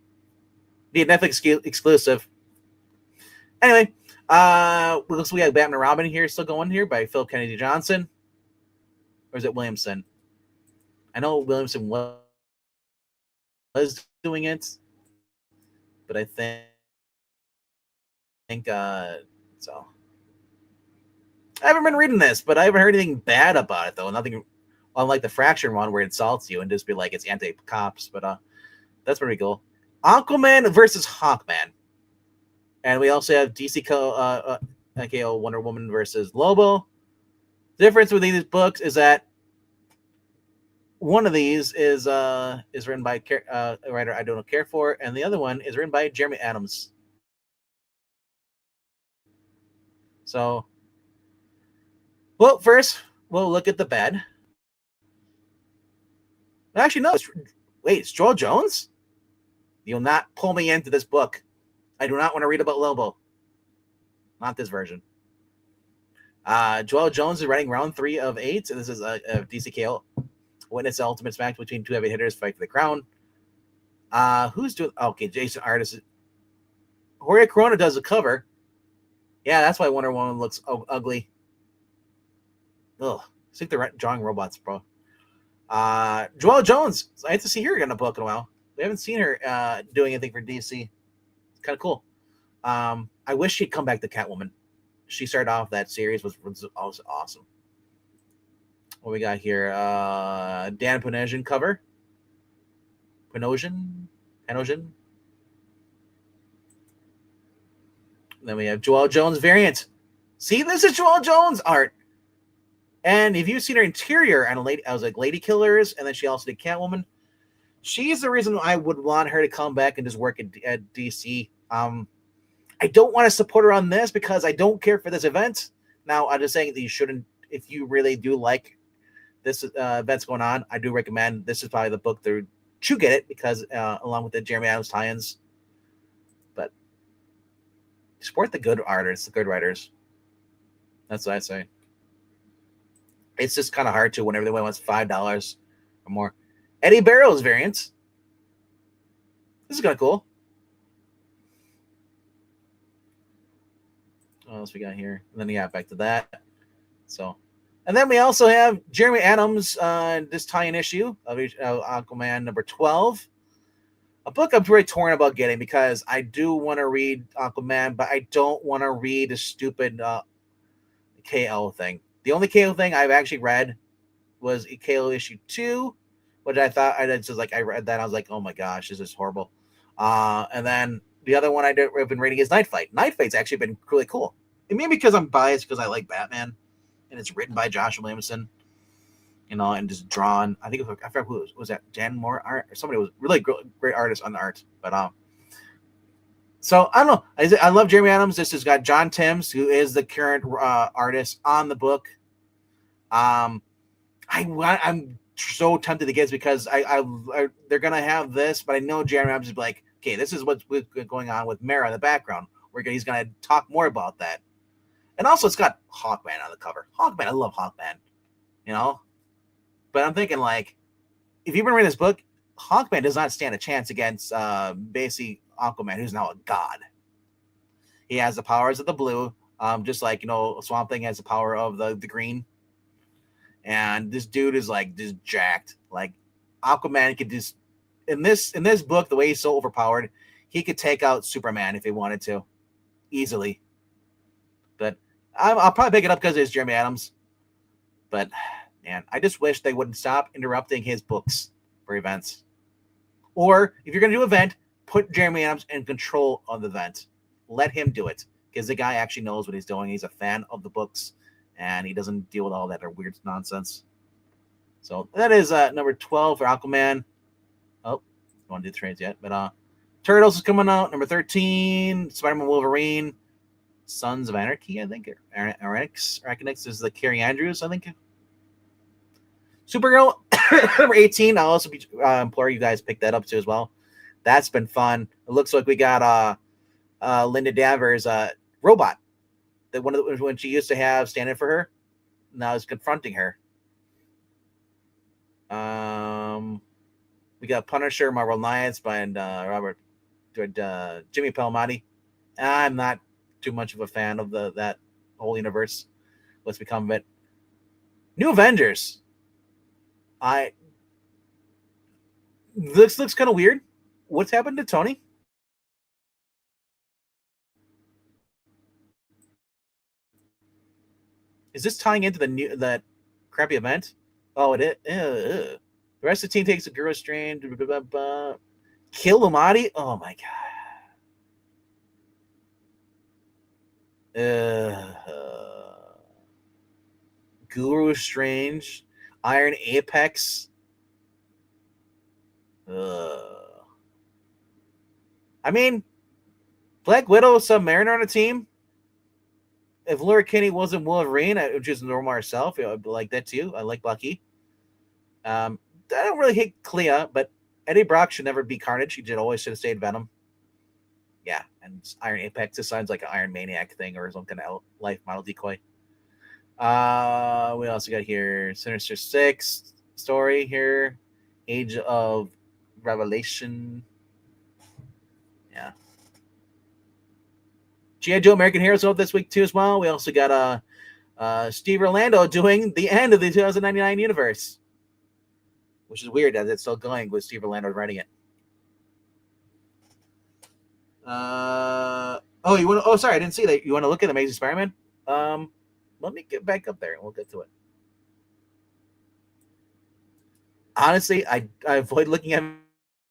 be a Netflix exclusive. Anyway, looks we have Batman and Robin here still going here by Philip Kennedy Johnson, or is it Williamson? I know Williamson was doing it, but I think so. I haven't been reading this, but I haven't heard anything bad about it though. Nothing, unlike the Fraction one where it insults you and just be like it's anti-cops. But that's pretty cool. Aquaman versus Hawkman, and we also have DC KO Wonder Woman versus Lobo. The difference with these books is that one of these is written by a writer I don't care for, and the other one is written by Jeremy Adams. So, well, first we'll look at the bad. Actually, no. Wait, it's Joel Jones? You'll not pull me into this book. I do not want to read about Lobo. Not this version. Joel Jones is writing round 3 of 8. And this is a DCKO. Witness the ultimate match between two heavy hitters fight for the crown. Who's doing? Okay, Jason Artis. Jorge Corona does the cover. Yeah, that's why Wonder Woman looks ugly. Ugh. I think they're drawing robots, bro. Joelle Jones. I have to see her in a book in a while. We haven't seen her doing anything for DC. It's kind of cool. I wish she'd come back to Catwoman. She started off that series was awesome. What we got here? Dan Panosian cover. Panosian. Then we have Joelle Jones variant. See, this is Joelle Jones art. And if you've seen her interior on I was like Lady Killers, and then she also did Catwoman. She's the reason I would want her to come back and just work at DC. I don't want to support her on this because I don't care for this event. Now, I'm just saying that you shouldn't, if you really do like this event's going on, I do recommend this is probably the book to get it because along with the Jeremy Adams tie-ins. But support the good artists, the good writers. That's what I say. It's just kind of hard to when everyone wants $5 or more. Eddie Barrows variant. This is kind of cool. What else we got here? And then back to that. So, and then we also have Jeremy Adams, this tie-in issue of Aquaman number 12. A book I'm very torn about getting because I do want to read Aquaman, but I don't want to read a stupid KO thing. The only KO thing I've actually read was KO issue 2, which I thought I read that and I was like, oh my gosh, this is horrible. And then the other one I've been reading is Night Fight. Night Fight's actually been really cool. It may be because I'm biased because I like Batman, and it's written by Josh Williamson, and just drawn. I forgot who was that? Jan Moore art or somebody was really great artist on the art. But so I don't know. I love Jeremy Adams. This has got John Timms, who is the current artist on the book. I'm so tempted to get this because they're gonna have this, but I know Jeremy Adams is like, okay, this is what's going on with Mara in the background. He's gonna talk more about that, and also it's got Hawkman on the cover. Hawkman, I love Hawkman, But I'm thinking like, if you've been reading this book, Hawkman does not stand a chance against basically Aquaman, who's now a god. He has the powers of the blue, just like Swamp Thing has the power of the green. And this dude is like just jacked. Like Aquaman could just in this book, the way he's so overpowered, he could take out Superman if he wanted to, easily. But I'll probably pick it up because it's Jeremy Adams. But man, I just wish they wouldn't stop interrupting his books for events. Or if you're gonna do an event, put Jeremy Adams in control of the event. Let him do it because the guy actually knows what he's doing. He's a fan of the books. And he doesn't deal with all that weird nonsense. So that is number 12 for Aquaman. Oh, don't want to do the trades yet. But Turtles is coming out. Number 13, Spider-Man Wolverine. Sons of Anarchy, I think. Arachnex is the Carrie Andrews, I think. Supergirl number 18. I'll also implore you guys pick that up too as well. That's been fun. It looks like we got Linda Danvers robot. The one of the, when she used to have standing for her, now is confronting her. We got Punisher, Marvel Knights by Robert Jimmy Palmiotti. I'm not too much of a fan of that whole universe. Let's become it. New Avengers. This looks kind of weird. What's happened to Tony? Is this tying into that crappy event? Oh, it is. The rest of the team takes a girl strain. Kill Lamati? Oh my god. Guru Strange, Iron Apex. I mean, Black Widow, Submariner on a team. If Laura Kinney wasn't Wolverine, which is normal herself, I'd like that too. I like Bucky. I don't really hate Clea, but Eddie Brock should never be Carnage. He always should have stayed Venom. Yeah, and Iron Apex. This sounds like an Iron Maniac thing or some kind of life model decoy. We also got here Sinister Six story here, Age of Revelation. Yeah. G.I. Joe American Heroes out this week too as well. We also got Steve Orlando doing the end of the 2099 universe, which is weird that it's still going with Steve Orlando writing it. You want? Oh, sorry, I didn't see that. You want to look at Amazing Spider-Man? Let me get back up there and we'll get to it. Honestly, I avoid looking at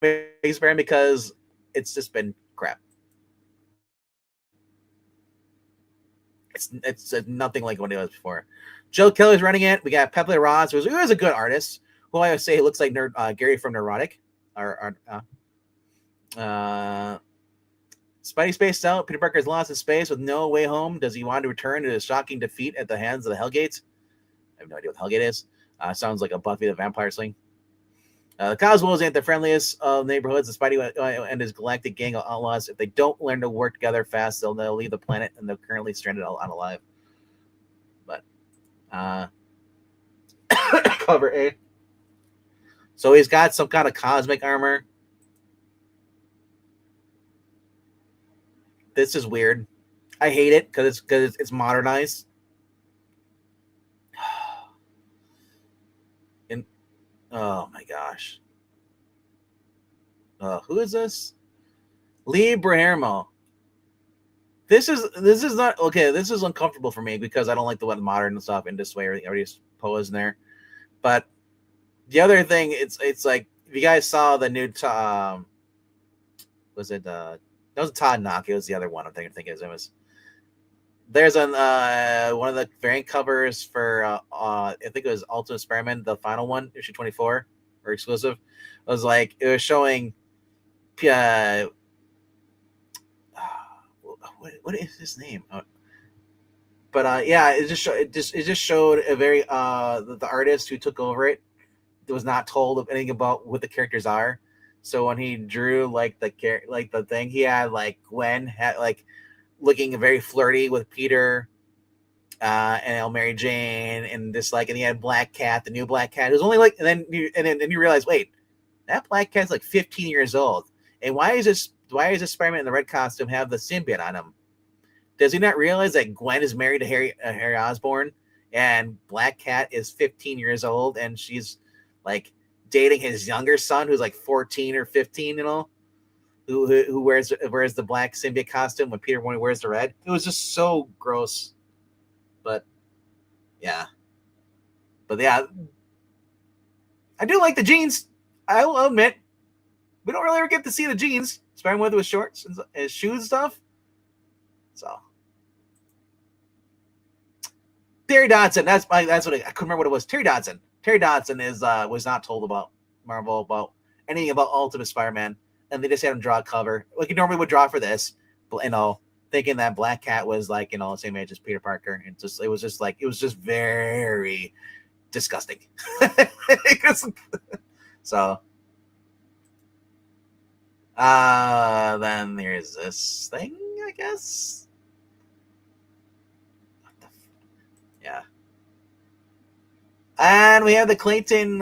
Amazing Spider-Man because it's just been crap. It's nothing like what it was before. Joe Kelly's running it. We got Pepe Ross, who is a good artist, who I would say looks like Gary from Neurotic. Spidey spaced out. Peter Parker's lost his space with no way home. Does he want to return to his shocking defeat at the hands of the Hellgates? I have no idea what the Hellgate is. Sounds like a Buffy the Vampire thing. The Cosmos ain't the friendliest of neighborhoods. The Spidey and his galactic gang of outlaws, if they don't learn to work together fast, they'll leave the planet and they're currently stranded unalive. But cover A. So he's got some kind of cosmic armor. This is weird. I hate it because it's modernized. And oh my gosh. Who is this? Lee Brahermo. This is not okay. This is uncomfortable for me because I don't like the modern stuff in this way. Everybody's posed in there. But the other thing, it's like if you guys saw the new was it that was Todd Knock. It was the other one. I think it was. There's one of the variant covers for I think it was Ultimate Spider-Man, the final one, issue 24 or exclusive. It was like it was showing what is his name? But yeah, it just showed a very the artist who took over it was not told anything about what the characters are. So when he drew the thing, he had like Gwen had like looking very flirty with Peter and Mary Jane and this and he had Black Cat, the new Black Cat. It was only like and then you realize, wait, that Black Cat's like 15 years old. And why is this Spider-Man in the red costume have the symbiote on him? Does he not realize that Gwen is married to Harry Osborn and Black Cat is 15 years old and she's like dating his younger son who's like 14 or 15, who wears the black symbiote costume when Peter wears the red? It was just so gross. But yeah, I do like the jeans. I will admit, we don't really ever get to see the jeans. Spider-Man with his shorts and his shoes and stuff. So Terry Dodson, that's what I couldn't remember what it was. Terry Dodson is was not told about Marvel about anything about Ultimate Spider-Man, and they just had him draw a cover like he normally would draw for this. But thinking that Black Cat was like the same age as Peter Parker, and it was just very disgusting. So, then there's this thing, I guess. Yeah. And we have the Clayton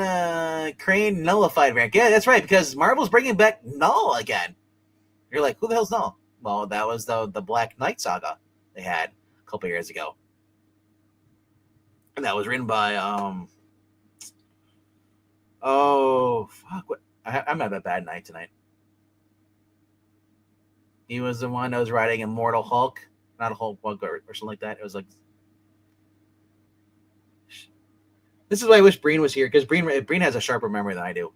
Crane nullified variant. Yeah, that's right, because Marvel's bringing back Null again. You're like, who the hell's Null? Well, that was the Black Knight saga they had a couple years ago. And that was written by, oh, fuck. What? I'm having a bad night tonight. He was the one that was writing Immortal Hulk. Not a Hulk or something like that. It was like, this is why I wish Breen was here, because Breen has a sharper memory than I do.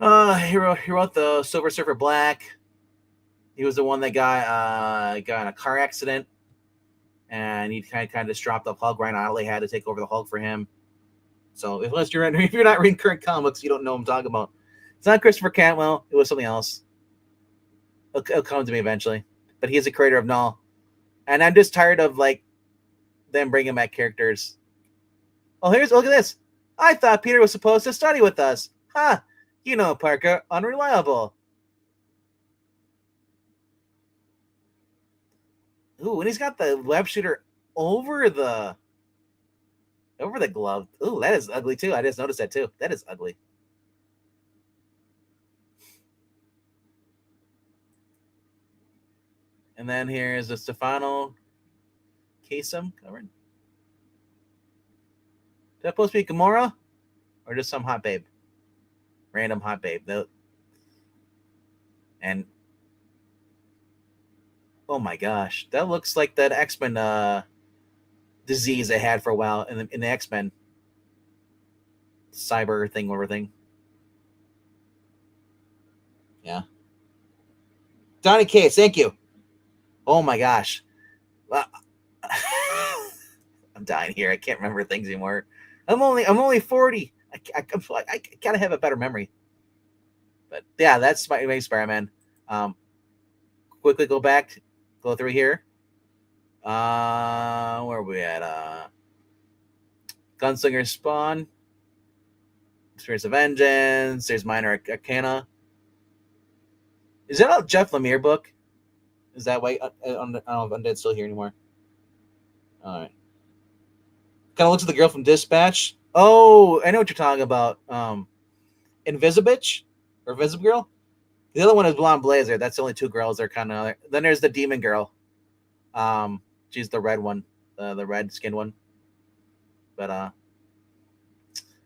He wrote the Silver Surfer Black. He was the one that got in a car accident, and he kind of just dropped the Hulk. Ryan Ottley had to take over the Hulk for him. So if you're not reading current comics, you don't know what I'm talking about. It's not Christopher Cantwell. It was something else. It'll come to me eventually. But he's the creator of Null, and I'm just tired of like them bringing back characters. Oh, look at this. I thought Peter was supposed to study with us. Huh. You know, Parker, unreliable. Ooh, and he's got the web shooter over the glove. Ooh, that is ugly too. I just noticed that too. That is ugly. And then here's the Stefano Kasem covered. Is that supposed to be Gamora? Or just some hot babe? Random hot babe. And oh my gosh, that looks like that X-Men disease they had for a while in the X-Men cyber thing, whatever thing. Yeah. Donnie Cates, thank you. Oh my gosh. I'm dying here. I can't remember things anymore. I'm only 40. I gotta have a better memory. But yeah, that's my Spider-Man. Quickly go through here. Where are we at? Gunslinger Spawn. Experience of Vengeance. There's Minor Arcana. Is that a Jeff Lemire book? Is that why I don't know if Undead's still here anymore? All right. Kind of looks at the girl from Dispatch. Oh, I know what you're talking about. Invisibitch or Invisible Girl. The other one is Blonde Blazer. That's the only two girls. They're kind of. Then there's the Demon Girl. She's the red one, the red skinned one. But all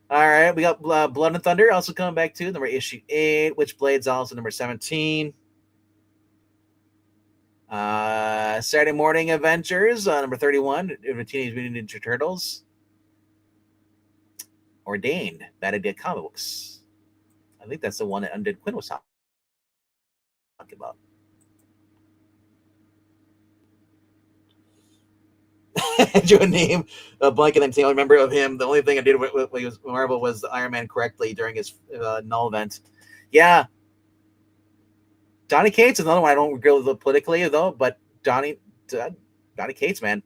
right, we got Blood and Thunder also coming back too. Number issue 8. Witchblade's also number 17. Saturday Morning Adventures, number 31, Teenage Mutant Ninja Turtles. Ordained, Bad Idea Comic Books. I think that's the one that Undead Quinn was talking about. Drew a name, blank, and then the only remember of him. The only thing I did with Marvel was the Iron Man correctly during his Null event. Yeah. Donnie Cates is another one I don't agree with politically, though, but Donnie Cates, man.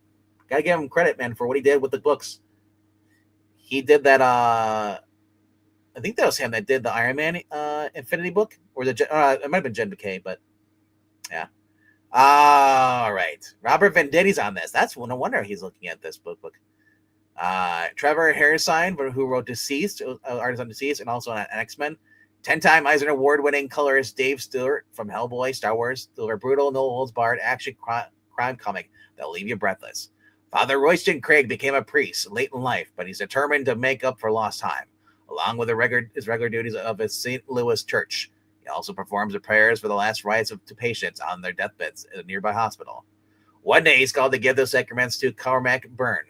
Gotta give him credit, man, for what he did with the books. He did that, I think that was him that did the Iron Man Infinity book, or it might have been Jen McKay, but yeah. All right. Robert Venditti's on this. That's no wonder he's looking at this book. Trevor Hairsine, who wrote Deceased, artist on Deceased, and also on X-Men. 10-time Eisner Award-winning colorist Dave Stewart from Hellboy, Star Wars, deliver brutal, no holds barred action crime comic that'll leave you breathless. Father Royston Craig became a priest late in life, but he's determined to make up for lost time, along with his regular duties of his St. Louis church. He also performs the prayers for the last rites to patients on their deathbeds at a nearby hospital. One day, he's called to give those sacraments to Cormac Byrne,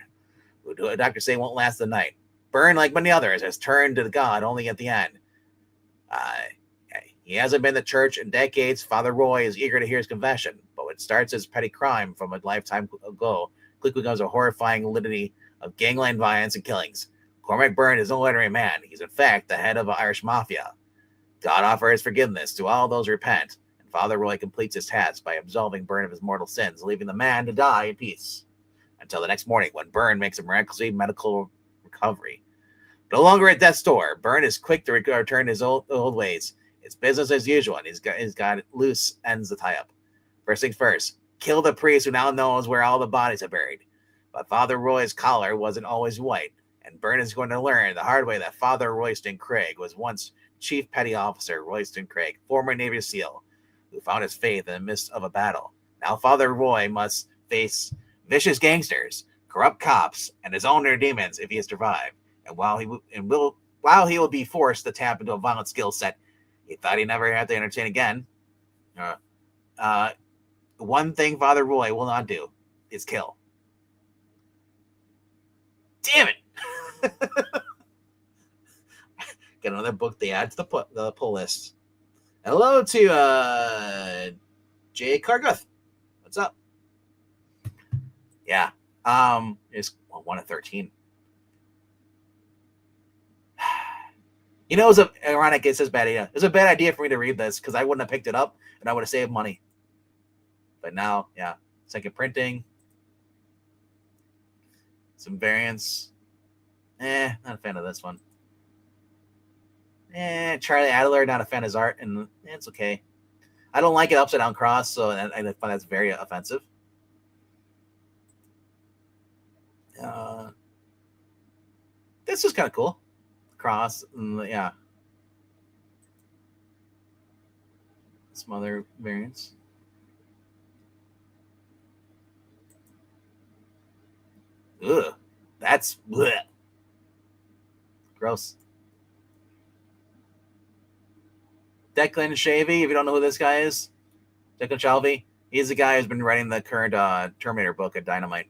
who doctors say won't last the night. Byrne, like many others, has turned to God only at the end. He hasn't been to church in decades. Father Roy is eager to hear his confession, but what starts as petty crime from a lifetime ago quickly becomes a horrifying litany of gangland violence and killings. Cormac Byrne is no ordinary man. He's, in fact, the head of an Irish mafia. God offers forgiveness to all those who repent, and Father Roy completes his task by absolving Byrne of his mortal sins, leaving the man to die in peace. A until the next morning when Byrne makes a miraculously medical recovery. No longer at death's door, Byrne is quick to return to his old ways. It's business as usual, and he's got loose ends to tie up. First things first, kill the priest who now knows where all the bodies are buried. But Father Roy's collar wasn't always white, and Byrne is going to learn the hard way that Father Royston Craig was once Chief Petty Officer Royston Craig, former Navy SEAL, who found his faith in the midst of a battle. Now Father Roy must face vicious gangsters, corrupt cops, and his own inner demons if he is to survive. And while he will be forced to tap into a violent skill set he thought he never had to entertain again, uh, uh, one thing Father Roy will not do is kill. Damn it! Get another book they add to the pull list. Hello to Jay Carguth. What's up? Yeah. It's 1 of 13. You know, it was ironic. It says bad idea. It was a bad idea for me to read this because I wouldn't have picked it up and I would have saved money. But now, yeah, second printing, some variants. Not a fan of this one. Charlie Adler, not a fan of his art, and it's okay. I don't like it upside down cross, so I find that's very offensive. This is kind of cool. Cross, yeah. Some other variants. Ugh, that's bleh. Gross. Declan Shavy, if you don't know who this guy is, Declan Shalvey, he's the guy who's been writing the current Terminator book at Dynamite.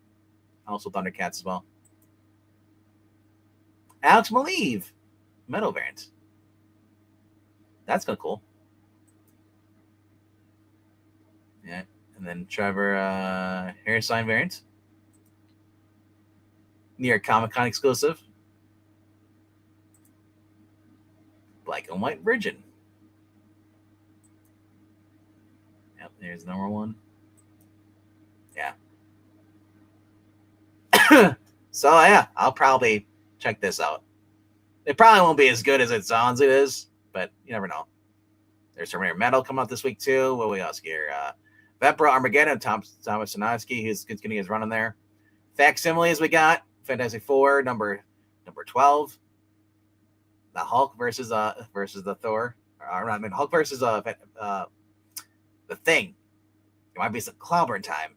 Also Thundercats as well. Alex Maleev, metal variant. That's kind of cool. Yeah, and then Trevor Hairsine variant. New York Comic Con exclusive. Black and White Virgin. Yep, there's number one. Yeah. So yeah, I'll probably check this out. It probably won't be as good as it sounds it is, but you never know. There's Terminator Metal coming out this week too. What we else here? Vepra Armageddon, Thomas Sinofsky, who's getting his run in there. Facsimiles we got. Fantastic Four, number 12. The Hulk versus the Thor. Hulk versus the Thing. It might be some clobber time.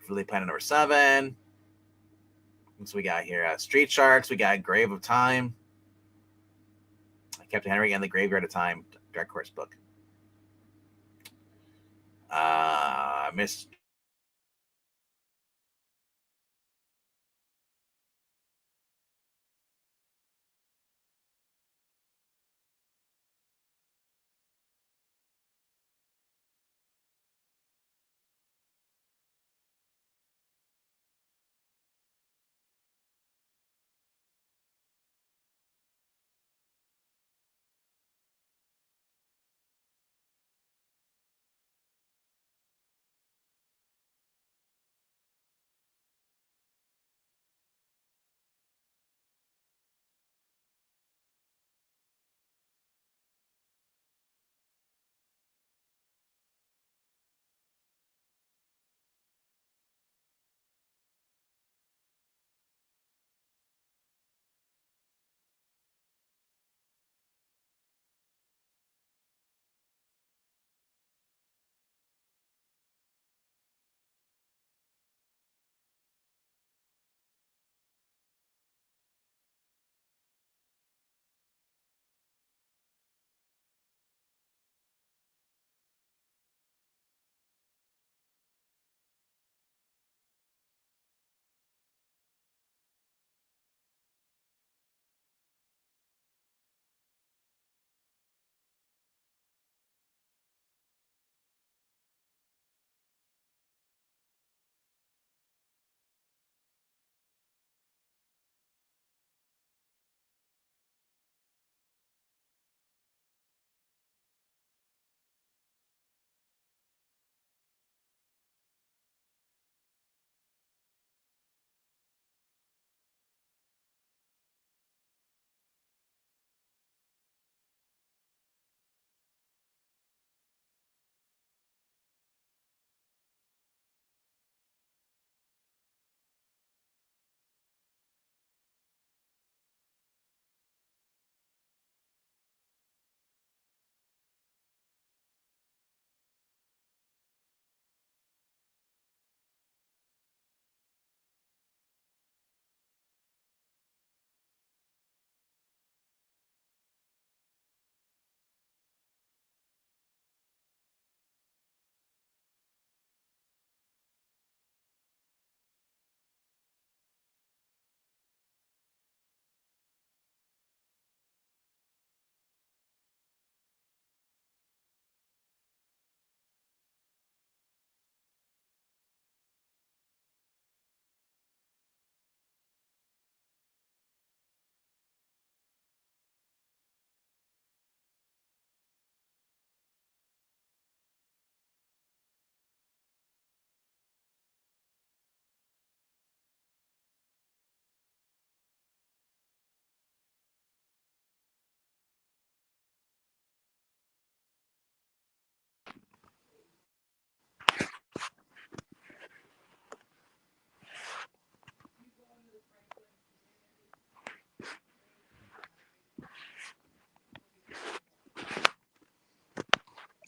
Really Planet number 7. So we got here Street Sharks. We got Grave of Time. Captain Henry and the Graveyard of Time. Dark Horse book. Miss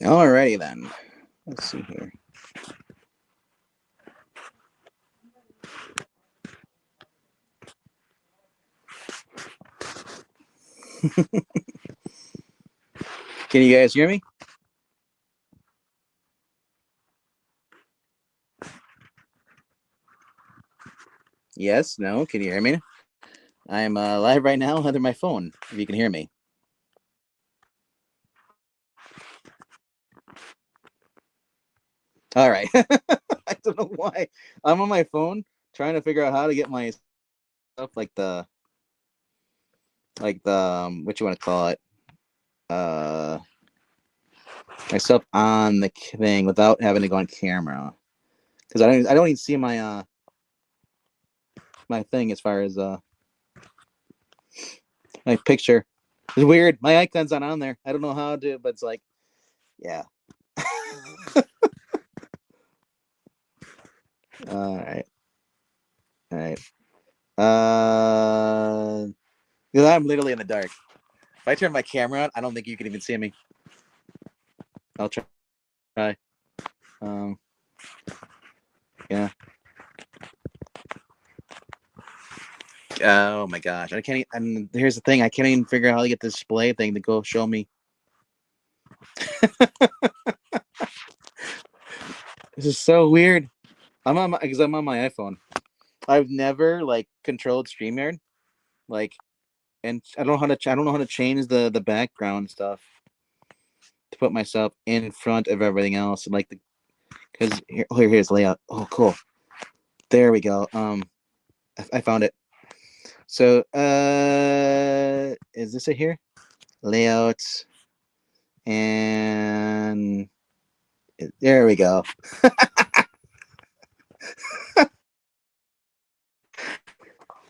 Alrighty then. Let's see here. Can you guys hear me? Yes, no, can you hear me? I'm live right now under my phone, if you can hear me. All right. I don't know why. I'm on my phone trying to figure out how to get my stuff what you want to call it? Uh myself on the thing without having to go on camera. Because I don't even see my my thing as far as my picture. It's weird. My icon's not on there. I don't know how to, but it's like, yeah. All right. All right. Because I'm literally in the dark. If I turn my camera on, I don't think you can even see me. I'll try. Yeah. Oh my gosh. I can't and here's the thing, I can't even figure out how to get this display thing to go show me. This is so weird. I'm on my iPhone. I've never like controlled StreamYard. Like and I don't know how to change the background stuff to put myself in front of everything else. Like the because here's layout. Oh cool. There we go. I found it. So is this it here? Layout and there we go.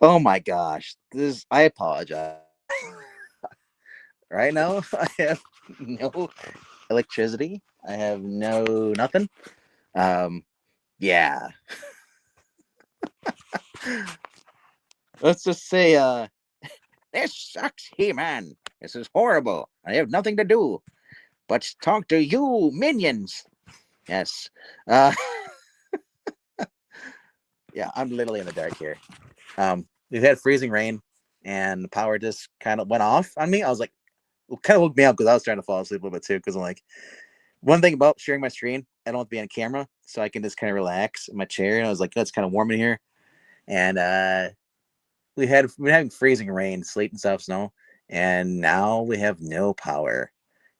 Oh my gosh. I apologize. Right now I have no electricity. I have no nothing. Yeah. Let's just say this sucks, He-Man. This is horrible. I have nothing to do but talk to you minions. Yes. Yeah, I'm literally in the dark here. We've had freezing rain and the power just kind of went off on me. I was like, it kind of woke me up because I was trying to fall asleep a little bit too. Because I'm like, one thing about sharing my screen, I don't have to be on camera, so I can just kind of relax in my chair. And I was like, oh, it's kind of warm in here. And we've been having freezing rain, sleet and stuff, snow, and now we have no power.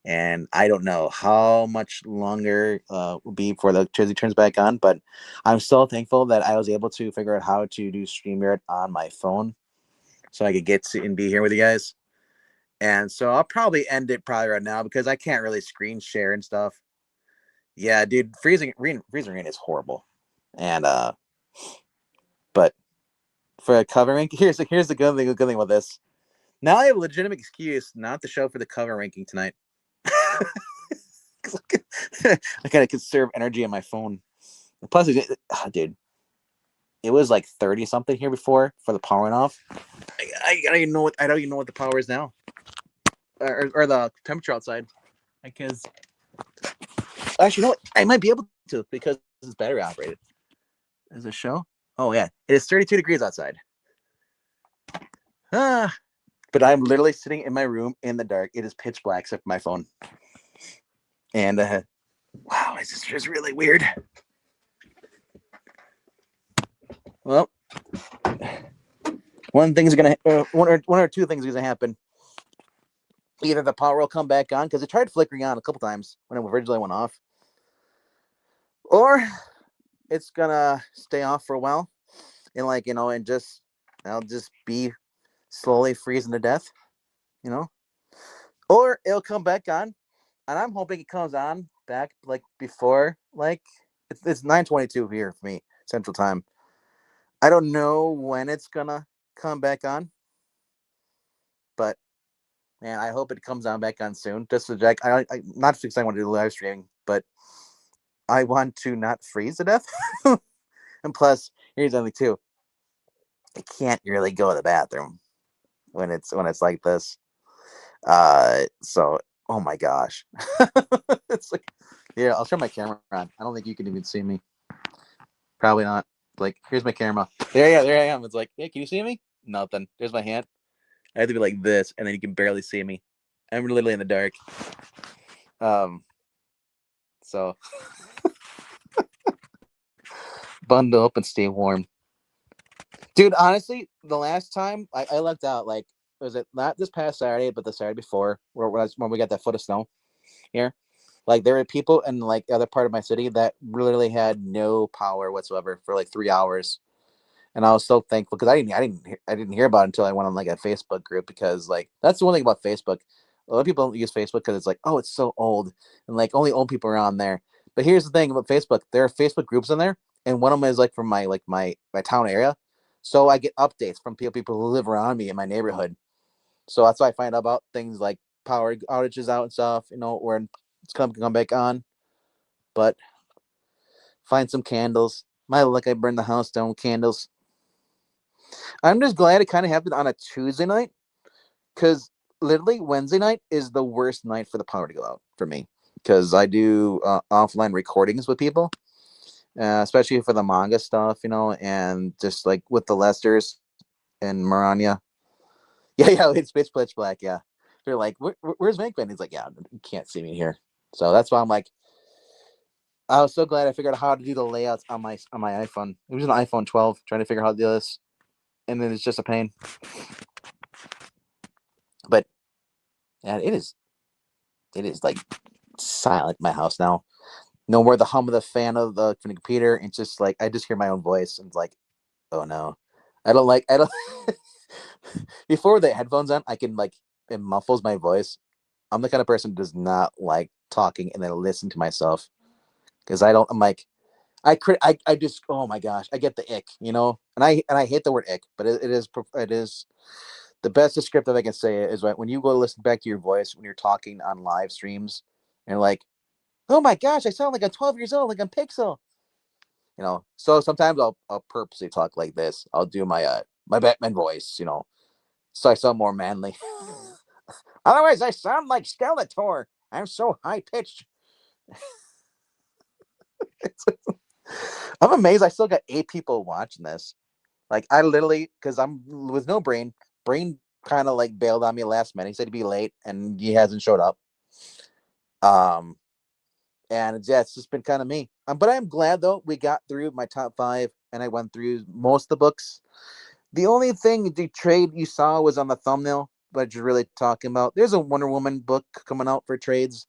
And I don't know how much longer will be before the electricity turns back on, but I'm so thankful that I was able to figure out how to do StreamYard on my phone so I could get to and be here with you guys. And so I'll probably end it probably right now because I can't really screen share and stuff. Yeah, dude, freezing rain is horrible. And but for a cover ranking, here's the good thing about this. Now I have a legitimate excuse not to show for the cover ranking tonight. I gotta conserve energy on my phone. Plus, dude, it was like 30 something here before for the power went off. I don't even know what the power is now, or the temperature outside. Because actually, you know what? I might be able to because it's battery operated. Is it show? Oh yeah, it is 32 degrees outside. Ah, but I'm literally sitting in my room in the dark. It is pitch black except for my phone. And wow, it's just really weird. Well, one or two things are gonna happen. Either the power will come back on because it tried flickering on a couple times when it originally went off, or it's gonna stay off for a while, and and just I'll just be slowly freezing to death, you know, or it'll come back on, and I'm hoping it comes on back like before, like it's 9:22 here for me Central Time. I don't know when it's gonna come back on, but man, I hope it comes on back on soon. Just to check. Not because I want to do live streaming, but I want to not freeze to death. And plus, here's something too. I can't really go to the bathroom when it's like this. So Oh my gosh. It's like, yeah, I'll turn my camera on. I don't think you can even see me. Probably not. Like, here's my camera. There I am. It's like, hey, can you see me? Nothing. There's my hand. I have to be like this, and then you can barely see me. I'm literally in the dark. So bundle up and stay warm. Dude, honestly, the last time I lucked out, like, was it not this past Saturday, but the Saturday before, when we got that foot of snow here? Like, there were people in, like, the other part of my city that literally had no power whatsoever for, like, 3 hours. And I was so thankful because I didn't hear about it until I went on, like, a Facebook group, because, like, that's the one thing about Facebook. A lot of people don't use Facebook because it's like, oh, it's so old, and, like, only old people are on there. But here's the thing about Facebook: there are Facebook groups in there, and one of them is, like, from my town area, so I get updates from people who live around me in my neighborhood. So that's why I find out about things like power outages out and stuff. Where it's come back on. But find some candles. My luck, I burned the house down with candles. I'm just glad it kind of happened on a Tuesday night, because literally Wednesday night is the worst night for the power to go out for me, because I do offline recordings with people, especially for the manga stuff, and just like with the Lesters and Marania. Yeah, it's pitch black. Yeah, they're like, "Where's Venkman?" He's like, "Yeah, you can't see me here." So that's why I'm like, I was so glad I figured out how to do the layouts on my iPhone. It was an iPhone 12, trying to figure out how to do this, and then it's just a pain. But yeah, it is like silent in my house now. No more the hum of the fan from the computer. It's just like I just hear my own voice, and it's like, oh no, I don't. Before the headphones on, I can, like, it muffles my voice. I'm the kind of person who does not like talking and then listen to myself, because I don't. I'm like, I just, oh my gosh, I get the ick, and I hate the word ick, but it is the best descriptive I can say is when you go to listen back to your voice when you're talking on live streams, and you're like, oh my gosh, I sound like I'm 12 years old, like I'm Pixel. So sometimes I'll purposely talk like this. I'll do my Batman voice, so I sound more manly. Otherwise, I sound like Skeletor. I'm so high pitched. I'm amazed I still got 8 people watching this. Like, I literally, because I'm with no brain. Brain kind of, like, bailed on me last minute. He said he'd be late, and he hasn't showed up. Um, and yeah, it's just been kind of me. But I'm glad though we got through my top 5, and I went through most of the books. The only thing the trade you saw was on the thumbnail, but you're really talking about. There's a Wonder Woman book coming out for trades.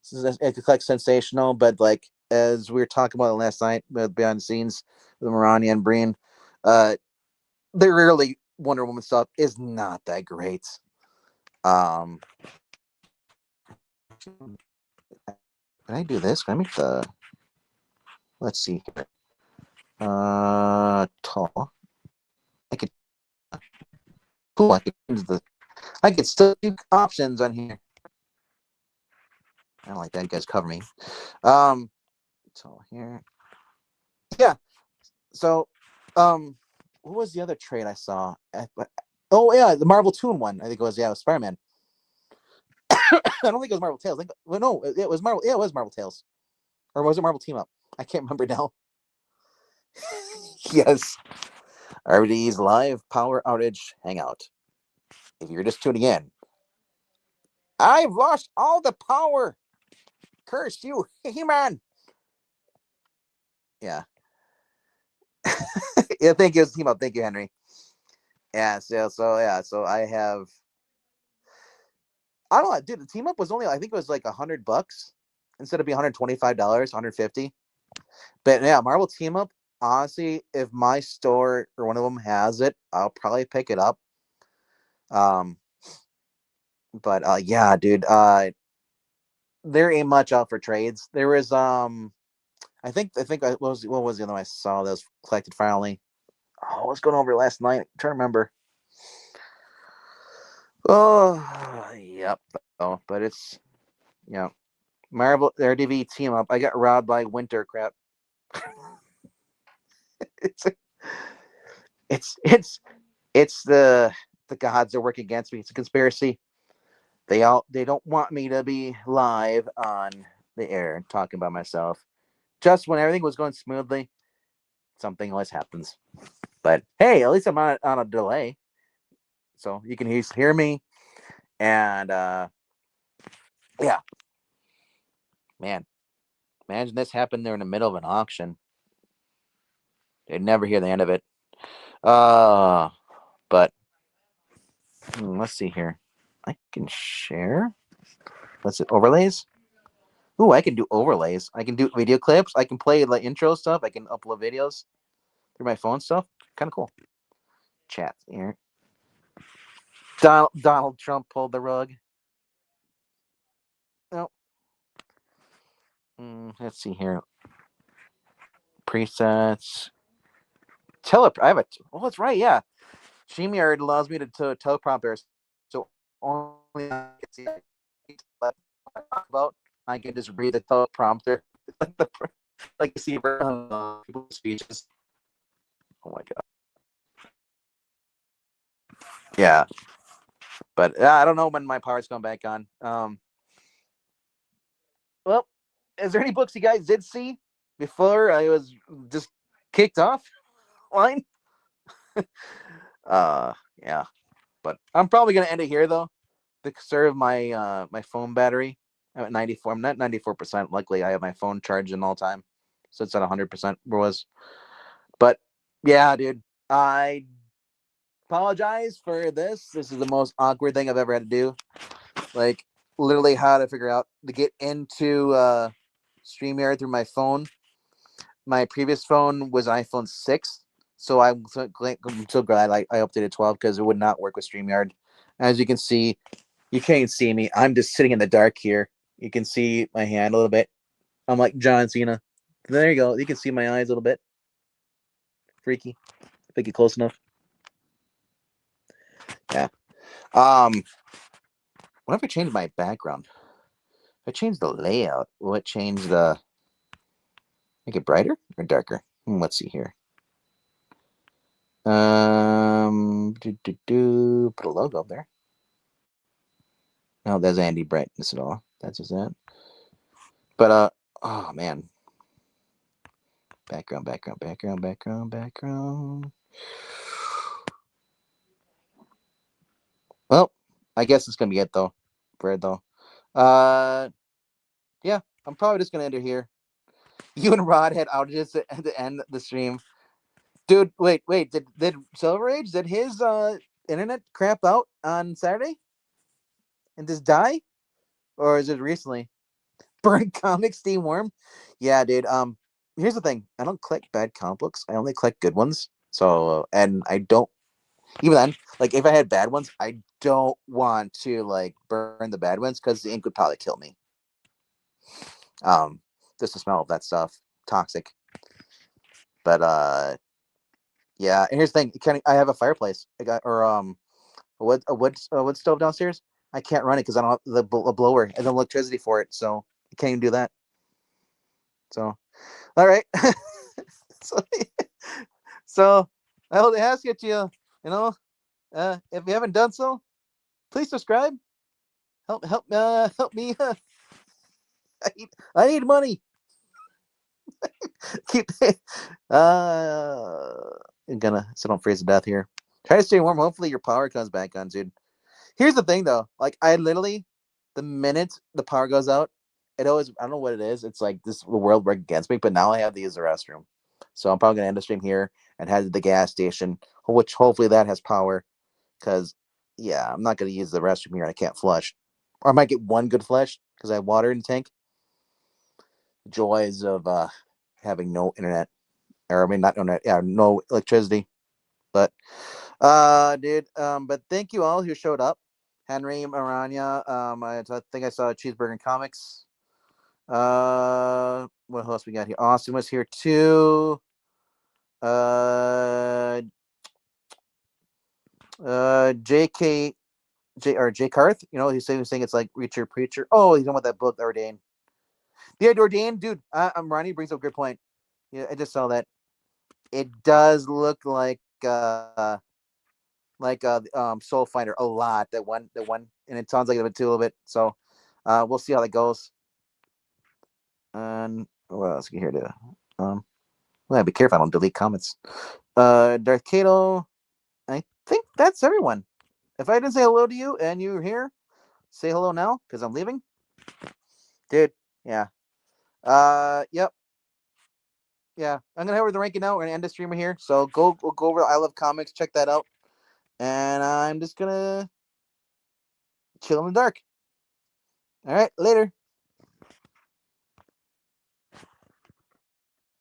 It's like sensational, but like as we were talking about it last night, behind the scenes with Marani and Breen, the early Wonder Woman stuff is not that great. Can I do this? Can I make the? Let's see here. Tall. I could. Cool. I could still do options on here. I don't like that. You guys cover me. So here. Yeah. So, what was the other trade I saw? Oh yeah, the Marvel Toon one. I think it was, yeah, it was Spider-Man. I don't think it was Marvel Tales. No, it was Marvel. Yeah, it was Marvel Tales, or was it Marvel Team Up? I can't remember now. Yes, RD's live power outage hangout. If you're just tuning in, I've lost all the power. Curse you, He-Man. Yeah. Yeah, thank you, Team Up. Thank you, Henry. Yeah, so I have. I don't know, dude. The Team Up was only, I think it was like $100 instead of being $125, 150. But yeah, Marvel Team Up. Honestly, if my store or one of them has it, I'll probably pick it up. Um, but yeah, dude. There ain't much out for trades. There was I think what was the other one I saw that was collected finally? Oh, what's going over last night? I'm trying to remember. Oh, yep. Oh, but it's, yeah. Marvel RDV Team Up. I got robbed by winter crap. it's it's it's it's the gods are working against me. It's a conspiracy. They don't want me to be live on the air talking about myself. Just when everything was going smoothly, something always happens. But hey, at least I'm not on a delay, so you can hear me. And yeah, man, imagine this happened there in the middle of an auction. They'd never hear the end of it. Uh, but let's see here. I can share. What's it? Overlays? Ooh, I can do overlays. I can do video clips. I can play like intro stuff. I can upload videos through my phone stuff. Kind of cool. Chat here. Donald Trump pulled the rug. Oh, let's see here. Presets. I have a. Oh, that's right. Yeah, StreamYard allows me to teleprompter, so only I can see talk about. I can just read the teleprompter, like the like you see people's speeches. Oh my god. Yeah, but I don't know when my power's going back on. Well, is there any books you guys did see before I was just kicked off line? Yeah, but I'm probably gonna end it here though to conserve my phone battery. I'm at 94. I'm not 94%. Luckily, I have my phone charging all the time, so it's at 100% was. But yeah, dude, I apologize for this. This is the most awkward thing I've ever had to do. Like literally, how to figure out to get into StreamYard through my phone. My previous phone was an iPhone 6, so I'm so glad I updated 12 because it would not work with StreamYard. As you can see, you can't see me. I'm just sitting in the dark here. You can see my hand a little bit. I'm like John Cena. There you go. You can see my eyes a little bit. Freaky. If I get close enough. Yeah. What if I change my background? If I change the layout, will it change the make it brighter or darker? Let's see here. Put a logo up there. No, there's Andy brightness at all. That's just that. But oh man. Background. Well, I guess it's gonna be it though. Bread though. Uh yeah, I'm probably just gonna end it here. You and Rod had outages at the end of the stream. Dude, wait, did Silver Age, did his internet crap out on Saturday and just die? Or is it recently? Burn comics Steam Worm? Yeah, dude. Here's the thing. I don't collect bad comic books. I only collect good ones. So and I don't even then, like if I had bad ones, I don't want to like burn the bad ones because the ink would probably kill me. Just the smell of that stuff, toxic. But yeah. And here's the thing: I have a fireplace. I got or a wood stove downstairs. I can't run it because I don't have the blower and the electricity for it, so I can't even do that. So all right. so, so I hope to ask you, you know, if you haven't done so, please subscribe. Help me. I need money. Keep I'm gonna so don't freeze to death here. Try to stay warm. Hopefully your power comes back on, dude. Here's the thing though. Like I literally the minute the power goes out, it always I don't know what it is. It's like this the world worked against me, but now I have to use the restroom. So I'm probably gonna end the stream here and head to the gas station, which hopefully that has power. Cause yeah, I'm not gonna use the restroom here. I can't flush. Or I might get one good flush because I have water in the tank. Joys of having no internet. Or I mean not internet, yeah, no electricity. But dude, but thank you all who showed up. Henry Maranya, I think I saw Cheeseburger and Comics. What else we got here? Austin was here too. Uh, JK J Carth, he's saying it's like Reacher Preacher. Oh, he's talking about that book Ordained. Yeah, Ordained, dude. Ronnie brings up a good point. Yeah, I just saw that. It does look like Soul Finder a lot. That one and it sounds like it too a little bit. So we'll see how that goes. And what else can you hear? To well, be careful. I don't delete comments. Darth Kato. I think that's everyone. If I didn't say hello to you and you're here, say hello now because I'm leaving, dude. Yeah. Yep. Yeah. I'm gonna head over the ranking now. We're gonna end the streamer here. So go over I Love Comics. Check that out. And I'm just gonna chill in the dark. All right. Later.